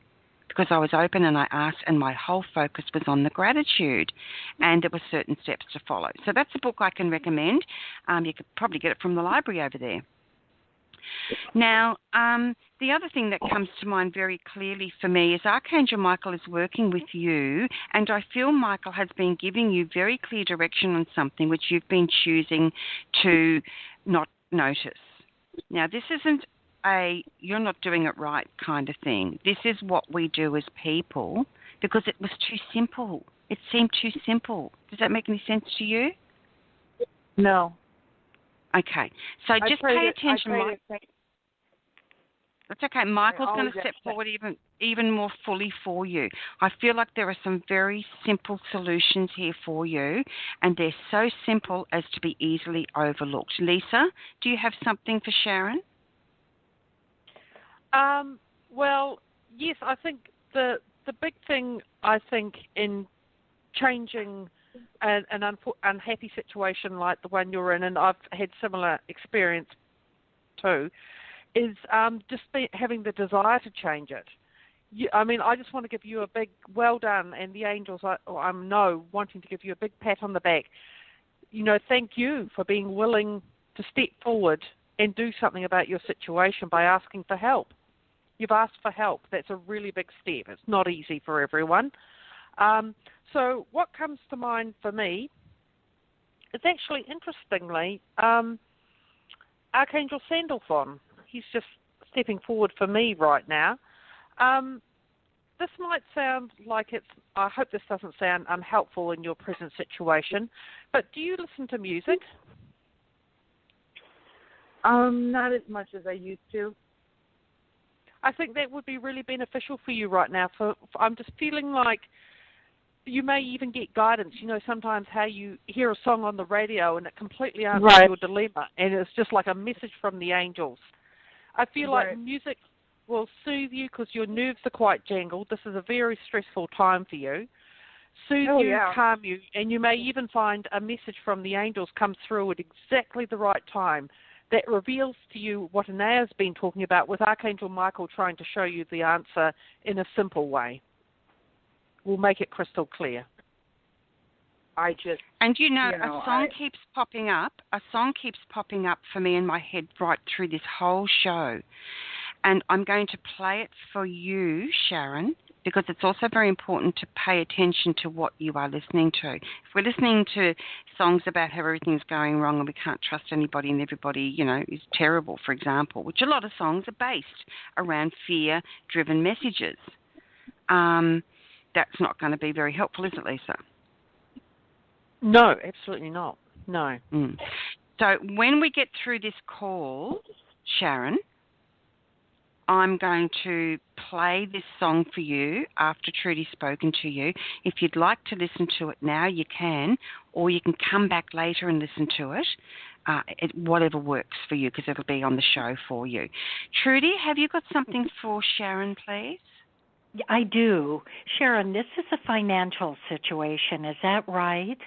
because I was open and I asked, and my whole focus was on the gratitude, and there were certain steps to follow. So that's a book I can recommend. You could probably get it from the library over there. Now, the other thing that comes to mind very clearly for me is Archangel Michael is working with you, and I feel Michael has been giving you very clear direction on something which you've been choosing to not notice. Now, this isn't you're not doing it right kind of thing. This is what we do as people because it was too simple. It seemed too simple. Does that make any sense to you? No. Okay. So just pay attention. That's okay. Michael's going to step forward even more fully for you. I feel like there are some very simple solutions here for you, and they're so simple as to be easily overlooked. Leesa, do you have something for Sharon? Well, yes, I think the big thing, I think, in changing an unhappy situation like the one you're in, and I've had similar experience too, is just having the desire to change it. I just want to give you a big well done, and the angels, I know, wanting to give you a big pat on the back. Thank you for being willing to step forward and do something about your situation by asking for help. You've asked for help. That's a really big step. It's not easy for everyone. So what comes to mind for me is actually, interestingly, Archangel Sandalphon. He's just stepping forward for me right now. This might sound like I hope this doesn't sound unhelpful in your present situation, but do you listen to music? Not as much as I used to. I think that would be really beneficial for you right now. I'm just feeling like you may even get guidance. Sometimes how you hear a song on the radio and it completely answers your dilemma, and it's just like a message from the angels. I feel like music will soothe you because your nerves are quite jangled. This is a very stressful time for you. Soothe you, calm you, and you may even find a message from the angels come through at exactly the right time that reveals to you what Anayah's been talking about, with Archangel Michael trying to show you the answer in a simple way. We'll make it crystal clear. A song keeps popping up. A song keeps popping up for me in my head right through this whole show. And I'm going to play it for you, Sharon, because it's also very important to pay attention to what you are listening to. If we're listening to songs about how everything's going wrong and we can't trust anybody and everybody, is terrible, for example, which a lot of songs are based around fear-driven messages, that's not going to be very helpful, is it, Leesa? No, absolutely not. No. So when we get through this call, Sharon, I'm going to play this song for you after Trudy's spoken to you. If you'd like to listen to it now, you can, or you can come back later and listen to it, whatever works for you, because it'll be on the show for you. Trudy, have you got something for Sharon, please? I do. Sharon, this is a financial situation. Is that right?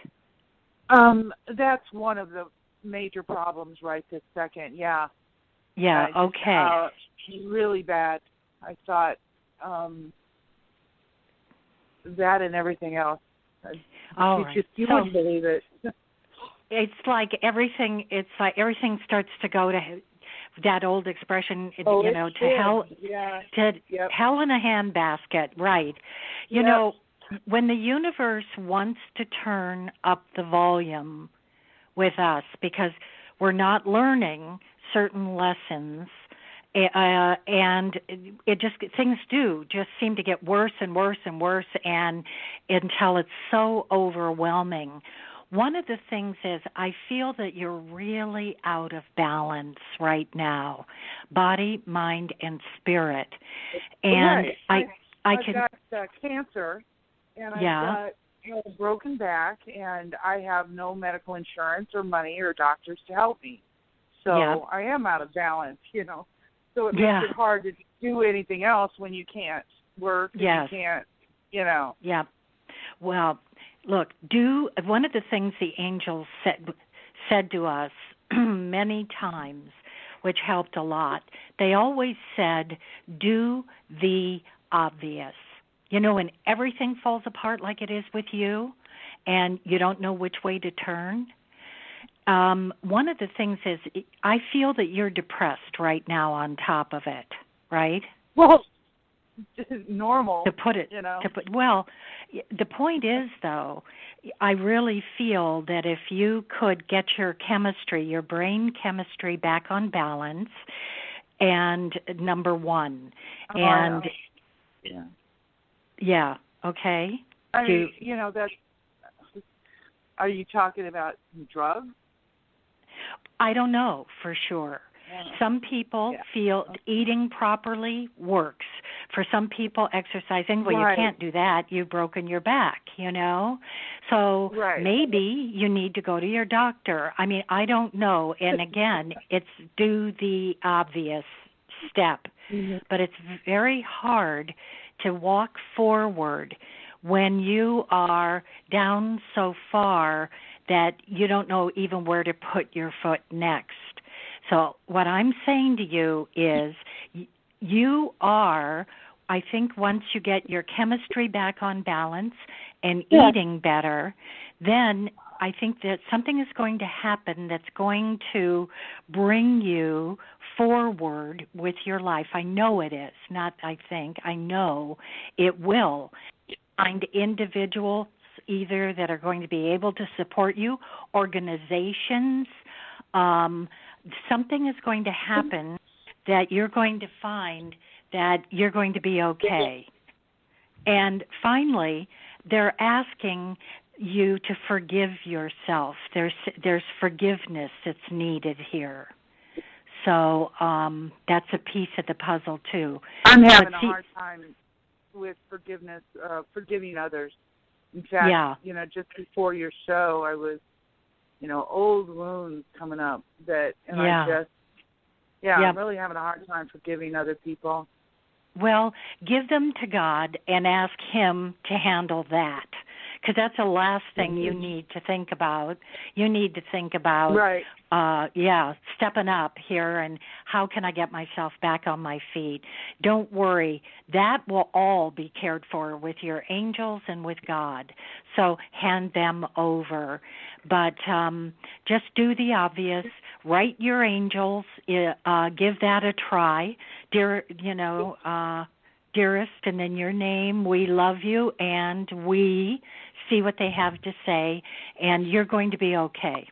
That's one of the major problems right this second, yeah. Yeah, okay. Really bad. I thought that and everything else. You wouldn't believe it. It's like everything starts to go to that old expression, to hell, hell in a handbasket, right? You know, when the universe wants to turn up the volume with us because we're not learning certain lessons, and things just seem to get worse and worse and worse, and until it's so overwhelming. One of the things is I feel that you're really out of balance right now, body, mind, and spirit. And I've got cancer, and I've got a broken back, and I have no medical insurance or money or doctors to help me. So I am out of balance, So it makes it hard to do anything else when you can't work and you can't, Yeah. Well, look, one of the things the angels said to us many times, which helped a lot, they always said, do the obvious. When everything falls apart like it is with you and you don't know which way to turn, one of the things is I feel that you're depressed right now on top of it, right? Well, normal. To put it, the point is, though, I really feel that if you could get your brain chemistry back on balance, and number one, okay. That's. Are you talking about drugs? I don't know for sure. Some people feel eating properly works. For some people, exercising, well, you can't do that. You've broken your back, So maybe you need to go to your doctor. I mean, I don't know. And again, it's do the obvious step. But it's very hard to walk forward when you are down so far that you don't know even where to put your foot next. So what I'm saying to you is you are, I think once you get your chemistry back on balance and eating better, then I think that something is going to happen that's going to bring you forward with your life. I know it is, not I think. I know it will. Find individuals either that are going to be able to support you, organizations. Something is going to happen that you're going to find that you're going to be okay. And finally, they're asking you to forgive yourself. There's forgiveness that's needed here. So that's a piece of the puzzle too. I'm having a hard time with forgiveness, forgiving others. In fact, just before your show, I was, old wounds coming up I'm really having a hard time forgiving other people. Well, give them to God and ask Him to handle that, because that's the last thing you need to think about. You need to think about, stepping up here and how can I get myself back on my feet. Don't worry. That will all be cared for with your angels and with God. So hand them over. But just do the obvious. Write your angels. Give that a try. Dearest, and then your name. We love you, and we see what they have to say, and you're going to be okay.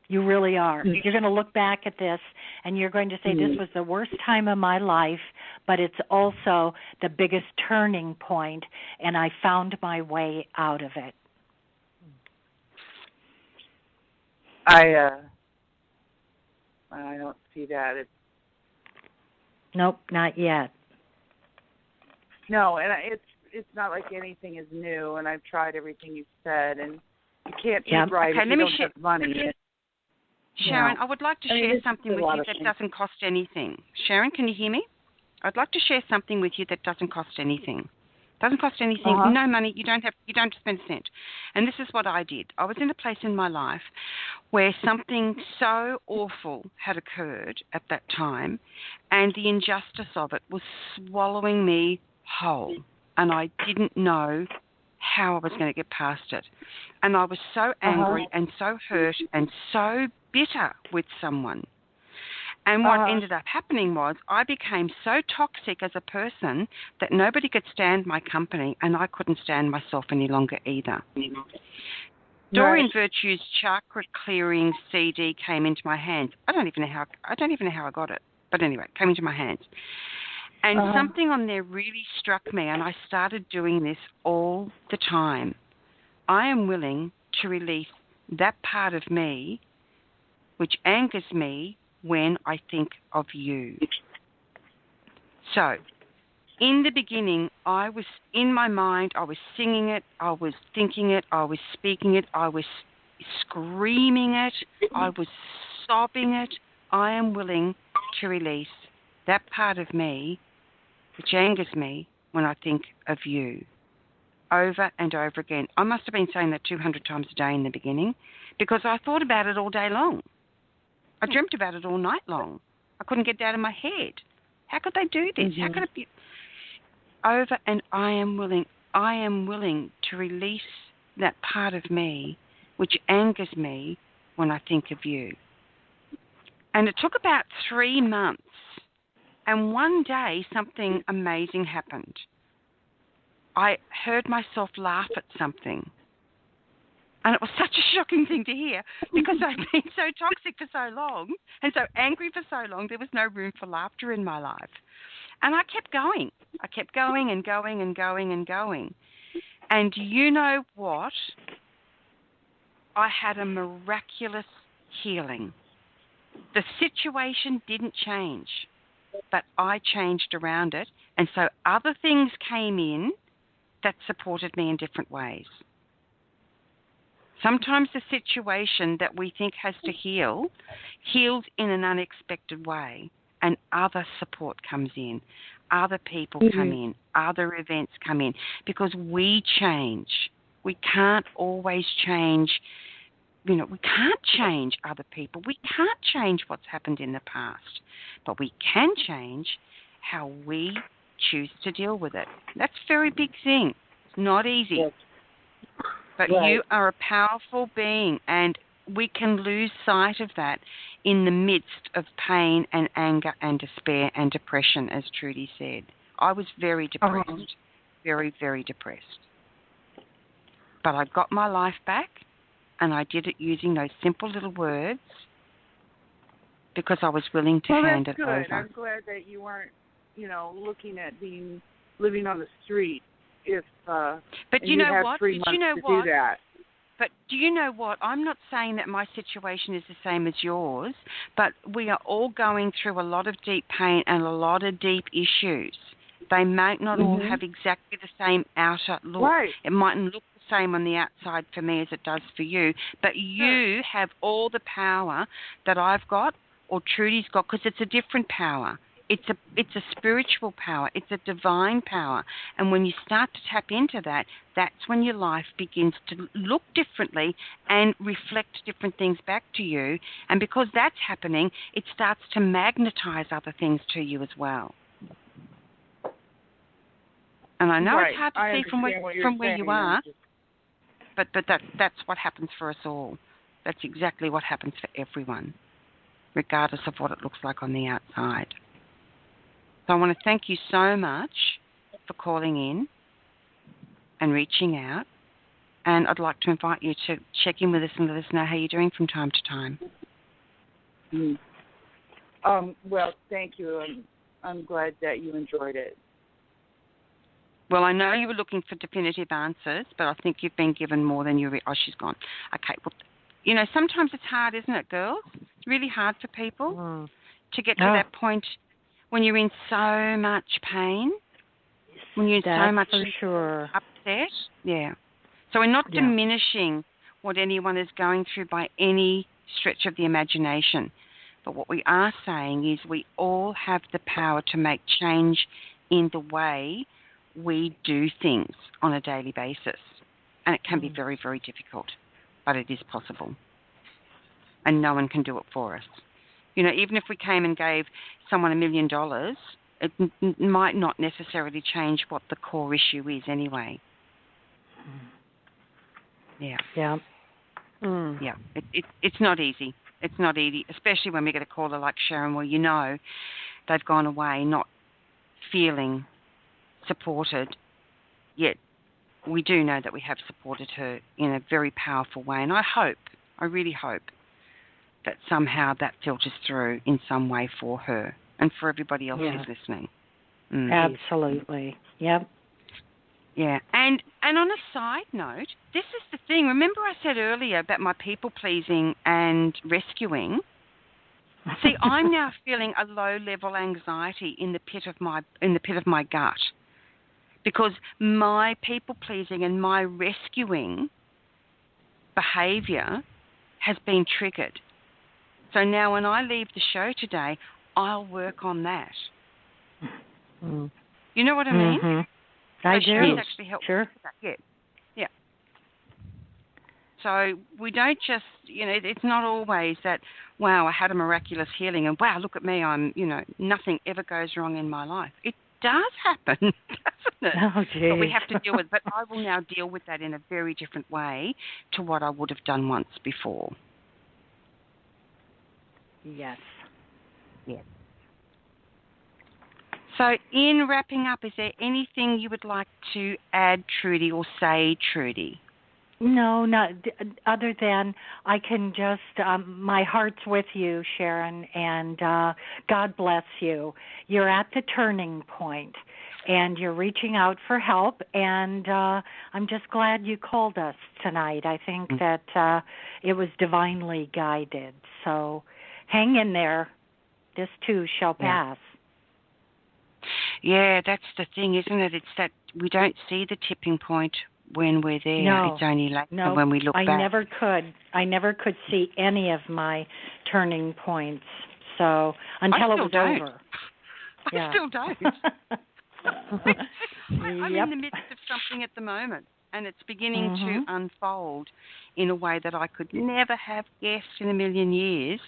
You really are. You're going to look back at this, and you're going to say, this was the worst time of my life, but it's also the biggest turning point, and I found my way out of it. I don't see that. Nope, not yet. No, and it's not like anything is new, and I've tried everything you've said, and you can't eat right if you don't have money. Sharon, I would like to share something with you that doesn't cost anything. Sharon, can you hear me? I'd like to share something with you that doesn't cost anything. Doesn't cost anything, no money, you don't spend a cent. And this is what I did. I was in a place in my life where something so awful had occurred at that time, and the injustice of it was swallowing me whole, and I didn't know how I was going to get past it. And I was so angry and so hurt and so bitter with someone. And what ended up happening was I became so toxic as a person that nobody could stand my company, and I couldn't stand myself any longer either. Doreen Virtue's chakra clearing CD came into my hands. I don't even know how I got it, but anyway, it came into my hands. And something on there really struck me, and I started doing this all the time. I am willing to release that part of me which angers me when I think of you. So, in the beginning, I was in my mind, I was singing it, I was thinking it, I was speaking it, I was screaming it, I was sobbing it. I am willing to release that part of me which angers me when I think of you. Over and over again. I must have been saying that 200 times a day in the beginning because I thought about it all day long. I dreamt about it all night long. I couldn't get it out of my head. How could they do this? How could it be? Over and I am willing to release that part of me which angers me when I think of you. And it took about 3 months. And one day, something amazing happened. I heard myself laugh at something. And it was such a shocking thing to hear because I'd been so toxic for so long and so angry for so long, there was no room for laughter in my life. And I kept going. I kept going and going and going and going. And you know what? I had a miraculous healing. The situation didn't change, but I changed around it, and so other things came in that supported me in different ways. Sometimes the situation that we think has to heal heals in an unexpected way, and other support comes in, other people come in, other events come in, because we change. We can't always change. We can't change other people. We can't change what's happened in the past, but we can change how we choose to deal with it. That's a very big thing. It's not easy. Yes. But you are a powerful being, and we can lose sight of that in the midst of pain and anger and despair and depression, as Trudy said. I was very depressed, very, very depressed. But I got my life back, and I did it using those simple little words because I was willing to hand it over. I'm glad that you weren't, looking at living on the street. But you know what? Do that. But do you know what? I'm not saying that my situation is the same as yours, but we are all going through a lot of deep pain and a lot of deep issues. They might not all have exactly the same outer look. Right. It mightn't look the same on the outside for me as it does for you, but you have all the power that I've got or Trudy's got, because it's a different power. It's a spiritual power. It's a divine power. And when you start to tap into that, that's when your life begins to look differently and reflect different things back to you. And because that's happening, it starts to magnetize other things to you as well. And I know it's hard to see from where you are, but that's what happens for us all. That's exactly what happens for everyone, regardless of what it looks like on the outside. So I want to thank you so much for calling in and reaching out. And I'd like to invite you to check in with us and let us know how you're doing from time to time. Well, thank you. I'm glad that you enjoyed it. Well, I know you were looking for definitive answers, but I think you've been given more than you... Oh, she's gone. Okay. Well, sometimes it's hard, isn't it, girls? It's really hard for people to get to that point when you're in so much pain, when you're in so much upset. Yeah. So we're not diminishing what anyone is going through by any stretch of the imagination. But what we are saying is we all have the power to make change in the way we do things on a daily basis. And it can be very, very difficult, but it is possible. And no one can do it for us. Even if we came and gave someone $1 million, it might not necessarily change what the core issue is anyway. Yeah. Yeah. Yeah. It's not easy. It's not easy, especially when we get a caller like Sharon where they've gone away not feeling supported, yet we do know that we have supported her in a very powerful way. And I really hope, that somehow that filters through in some way for her and for everybody else who's listening. Absolutely. Yep. Yeah. And on a side note, this is the thing. Remember I said earlier about my people-pleasing and rescuing? See, I'm now feeling a low-level anxiety in the pit of my gut, because my people-pleasing and my rescuing behaviour has been triggered. So now when I leave the show today, I'll work on that. You know what I mean? I do. She's actually helped me Sure. with that. Yeah. So we don't just, it's not always that, wow, I had a miraculous healing and wow, look at me, I'm, nothing ever goes wrong in my life. It does happen, doesn't it? Oh, geez. But we have to deal with it. But I will now deal with that in a very different way to what I would have done once before. Yes. Yes. So in wrapping up, is there anything you would like to add, Trudy, or say, Trudy? No, not other than I can just, my heart's with you, Sharon, and God bless you. You're at the turning point, and you're reaching out for help, and I'm just glad you called us tonight. I think that it was divinely guided. So hang in there. This too shall pass. Yeah, that's the thing, isn't it? It's that we don't see the tipping point when we're there. No. It's only later when we look back. I never could see any of my turning points. So until it was over. I still don't. I'm in the midst of something at the moment, and it's beginning to unfold in a way that I could never have guessed in a million years.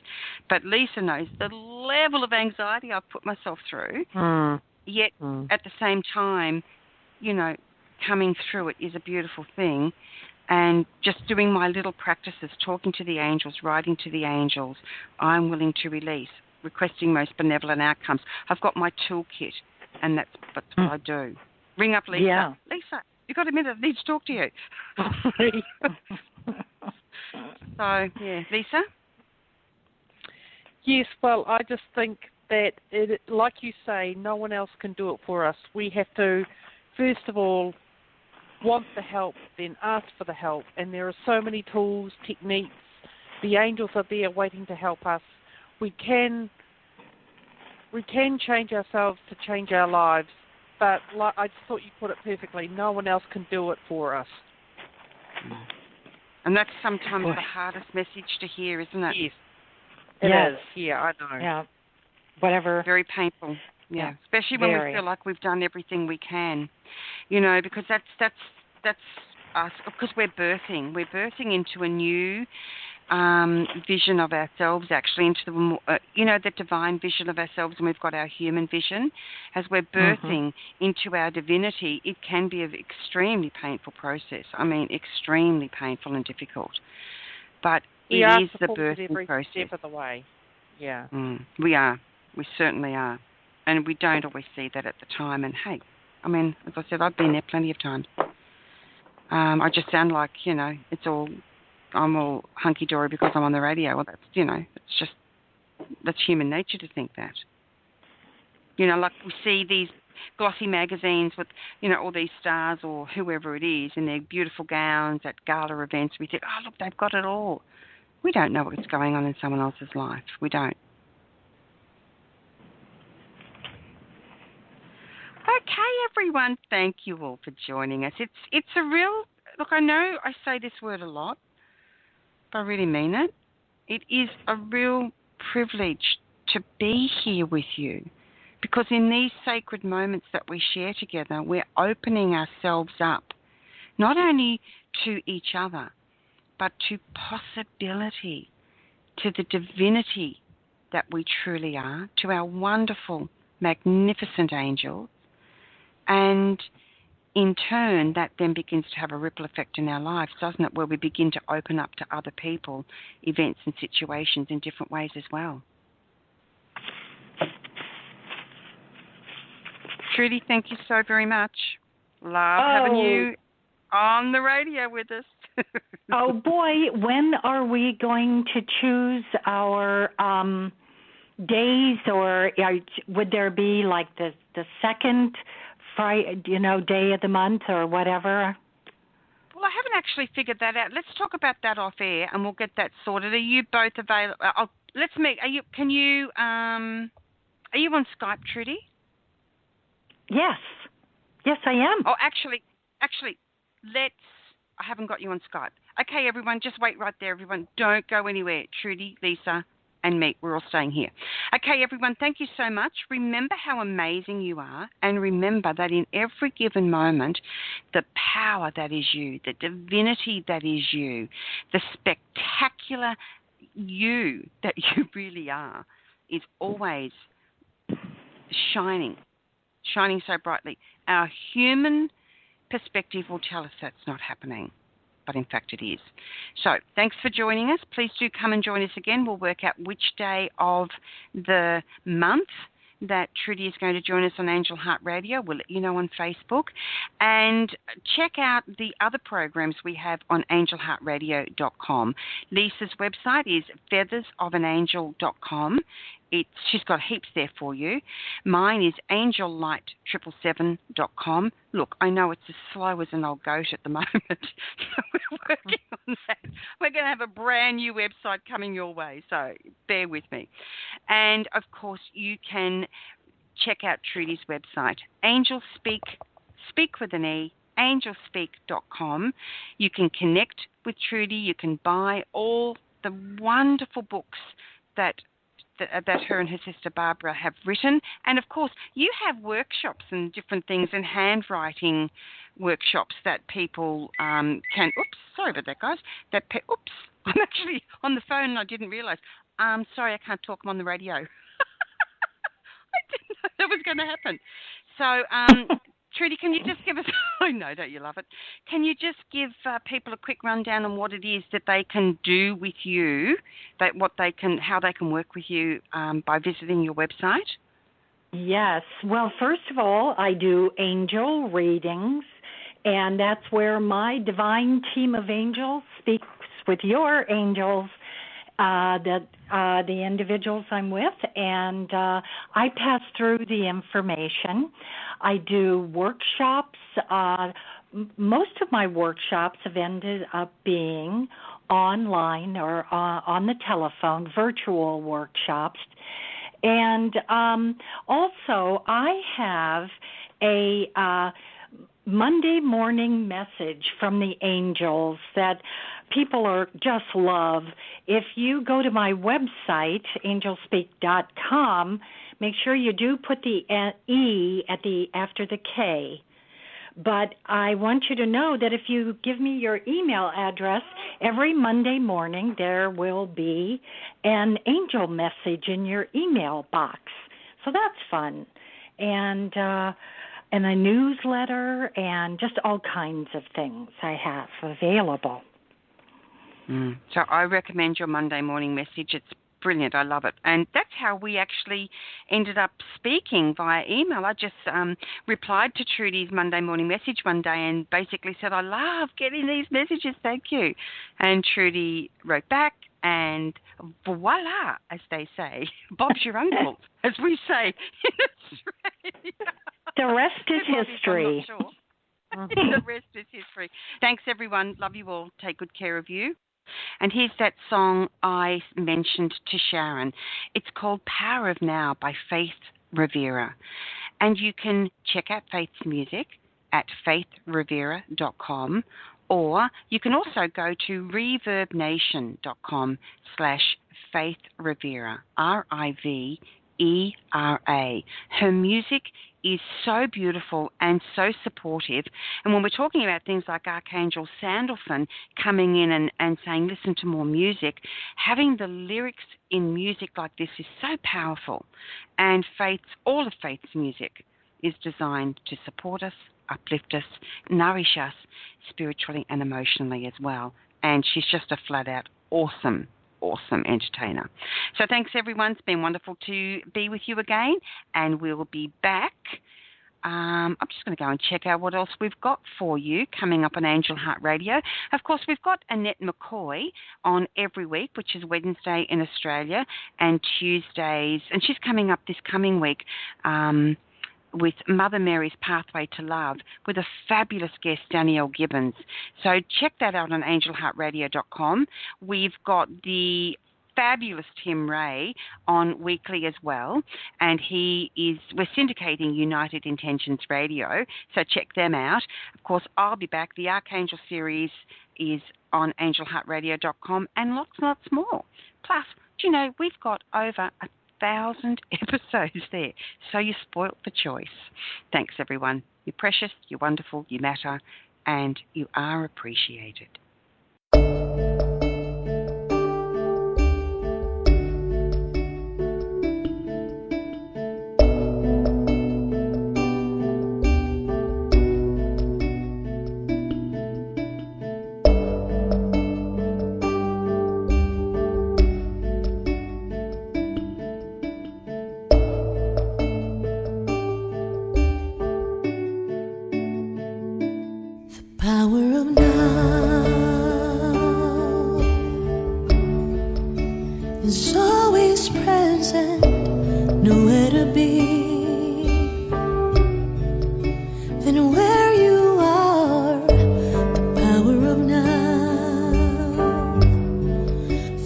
But Leesa knows the level of anxiety I've put myself through, yet at the same time, you know, coming through it is a beautiful thing. And just doing my little practices, talking to the angels, writing to the angels, I'm willing to release, requesting most benevolent outcomes. I've got my toolkit, and that's what I do. Ring up Leesa. Yeah. Leesa, you got a minute? I need to talk to you. So, yeah, Leesa? Yes, well, I just think that, like you say, no one else can do it for us. We have to, first of all, want the help, then ask for the help. And there are so many tools, techniques. The angels are there waiting to help us. We can change ourselves to change our lives, but like I just thought you put it perfectly. No one else can do it for us. And that's sometimes the hardest message to hear, isn't it? Yes. It is. Yeah, I know. Yeah. Whatever. Very painful. Yeah. Especially when we feel like we've done everything we can. You know, because that's us, because we're birthing into a new vision of ourselves, actually, into the the divine vision of ourselves, and we've got our human vision. As we're birthing into our divinity, it can be an extremely painful process. I mean, extremely painful and difficult. But it is the birthing process. Step of the way. Yeah. We are. We certainly are. And we don't always see that at the time. And hey, I mean, as I said, I've been there plenty of times. I just sound like, I'm all hunky-dory because I'm on the radio. Well, that's human nature to think that. Like we see these glossy magazines with, all these stars or whoever it is in their beautiful gowns at gala events. We think, oh, look, they've got it all. We don't know what's going on in someone else's life. We don't. Okay, everyone, thank you all for joining us. It's a real, look, I know I say this word a lot, but I really mean it. It is a real privilege to be here with you, because in these sacred moments that we share together, we're opening ourselves up, not only to each other, but to possibility, to the divinity that we truly are, to our wonderful, magnificent angels. And in turn, that then begins to have a ripple effect in our lives, doesn't it, where we begin to open up to other people, events and situations in different ways as well. Trudy, thank you so very much. Love having you on the radio with us. Oh, boy, when are we going to choose our days, or would there be like the second Friday, day of the month or whatever? Well, I haven't actually figured that out. Let's talk about that off air, and we'll get that sorted. Are you both available? Let's meet. Are you on Skype, Trudy? Yes, I am. Oh, actually, I haven't got you on Skype. Okay, everyone, just wait right there, everyone. Don't go anywhere. Trudy, Leesa, and me, we're all staying here. Okay, everyone, thank you so much. Remember how amazing you are, and remember that in every given moment, the power that is you, the divinity that is you, the spectacular you that you really are, is always shining so brightly. Our human perspective will tell us that's not happening, but in fact it is. So thanks for joining us. Please do come and join us again. We'll work out which day of the month that Trudy is going to join us on Angel Heart Radio. We'll let you know on Facebook. And check out the other programs we have on angelheartradio.com. Lisa's website is feathersofangel.com. She's got heaps there for you. Mine is angellight777.com. Look, I know it's as slow as an old goat at the moment. So we're working on that. We're going to have a brand new website coming your way, so bear with me. And, of course, you can check out Trudy's website, Angelspeake, speak with an E, angelspeake.com. You can connect with Trudy. You can buy all the wonderful books that her and her sister Barbara have written. And, of course, you have workshops and different things and handwriting workshops that people can... Oops, sorry about that, guys. Oops, I'm actually on the phone and I didn't realise. Sorry, I can't talk. I'm on the radio. I didn't know that was going to happen. So... Trudy, can you just give us, I know, don't you love it? Can you just give people a quick rundown on what it is that they can do with you, how they can work with you by visiting your website? Yes. Well, first of all, I do angel readings, and that's where my divine team of angels speaks with your angels, the individuals I'm with, and I pass through the information. I do workshops. Most of my workshops have ended up being online or on the telephone, virtual workshops. And also, I have a Monday morning message from the angels that people just love. If you go to my website, angelspeake.com, make sure you do put the E after the K. But I want you to know that if you give me your email address, every Monday morning there will be an angel message in your email box. So that's fun. And a newsletter and just all kinds of things I have available. So I recommend your Monday morning message. It's brilliant. I love it. And that's how we actually ended up speaking via email. I just replied to Trudy's Monday morning message one day and basically said, I love getting these messages. Thank you. And Trudy wrote back and voila, as they say, Bob's your uncle, as we say in Australia. The rest is history. I'm not sure. The rest is history. Thanks, everyone. Love you all. Take good care of you. And here's that song I mentioned to Sharon. It's called Power of Now by Faith Rivera. And you can check out Faith's music at faithrivera.com, or you can also go to reverbnation.com/Faith Rivera, RIVERA. Her music is so beautiful and so supportive. And when we're talking about things like Archangel Sandalphon coming in and saying, listen to more music, having the lyrics in music like this is so powerful. And all of Faith's music is designed to support us, uplift us, nourish us spiritually and emotionally as well. And she's just a flat-out awesome entertainer. So thanks, everyone. It's been wonderful to be with you again, and we'll be back. I'm just going to go and check out what else we've got for you coming up on Angel Heart Radio. Of course, we've got Annette McCoy on every week, which is Wednesday in Australia, and Tuesdays, and she's coming up this coming week with Mother Mary's Pathway to Love with a fabulous guest, Danielle Gibbons. So check that out on angelheartradio.com. We've got the fabulous Tim Ray on weekly as well, and we're syndicating United Intentions Radio, so check them out. Of course, I'll be back. The Archangel series is on angelheartradio.com and lots and lots more. Plus, we've got over 1,000 episodes there, so you're spoilt for choice. Thanks, everyone. You're precious, you're wonderful, you matter, and you are appreciated. Is always present nowhere to be than where you are. The power of now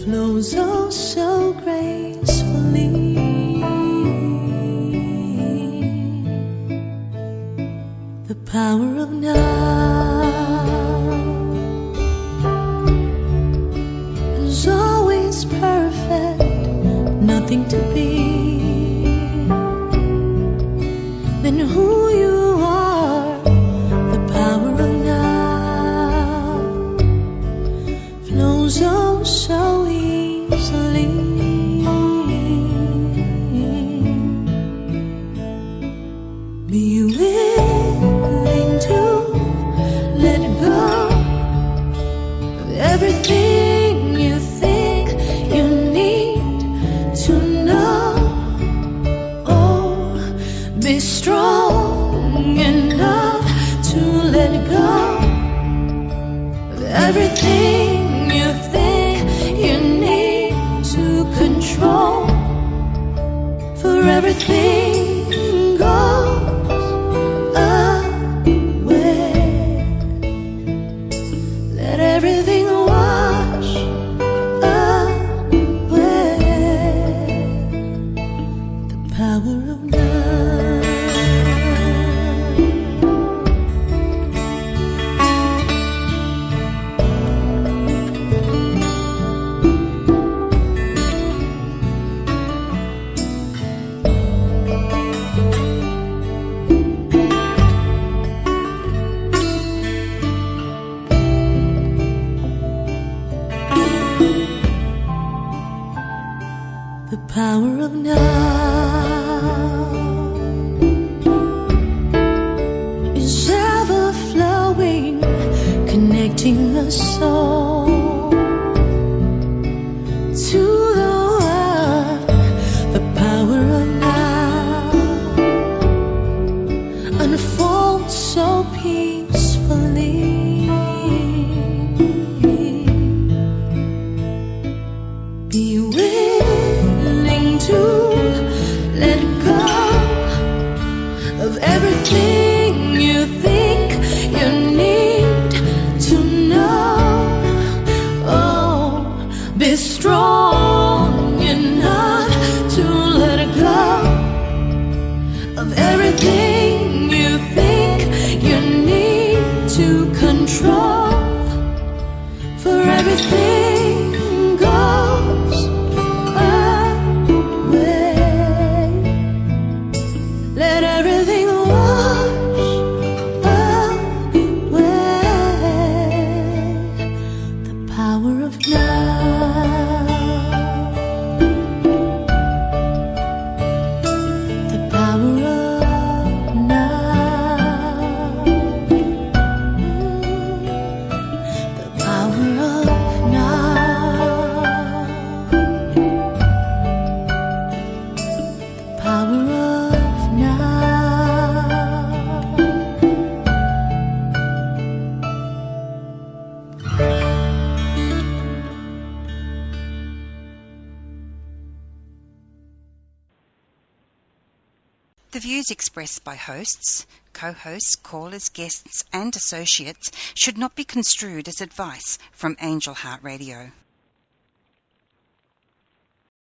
flows oh so gracefully. The power of now is always perfect, nothing to be than who you are. The power of now flows oh so easily. Be willing to let go of everything you think you need to know. Oh, be strong enough to let go of everything you think you need to control. For everything goes away. Let everything wash away. The power of now. The power of now is ever flowing, connecting the soul to the world. The power of now unfolds so peacefully. Be willing to let go of everything you think you need to know. Oh, be strong enough to let go of everything you think you need to control. For everything goes away. Let everything wash away. The power of now. The power of now. The power of now. The power of now. The views expressed by hosts, co-hosts, callers, guests and associates should not be construed as advice from Angel Heart Radio.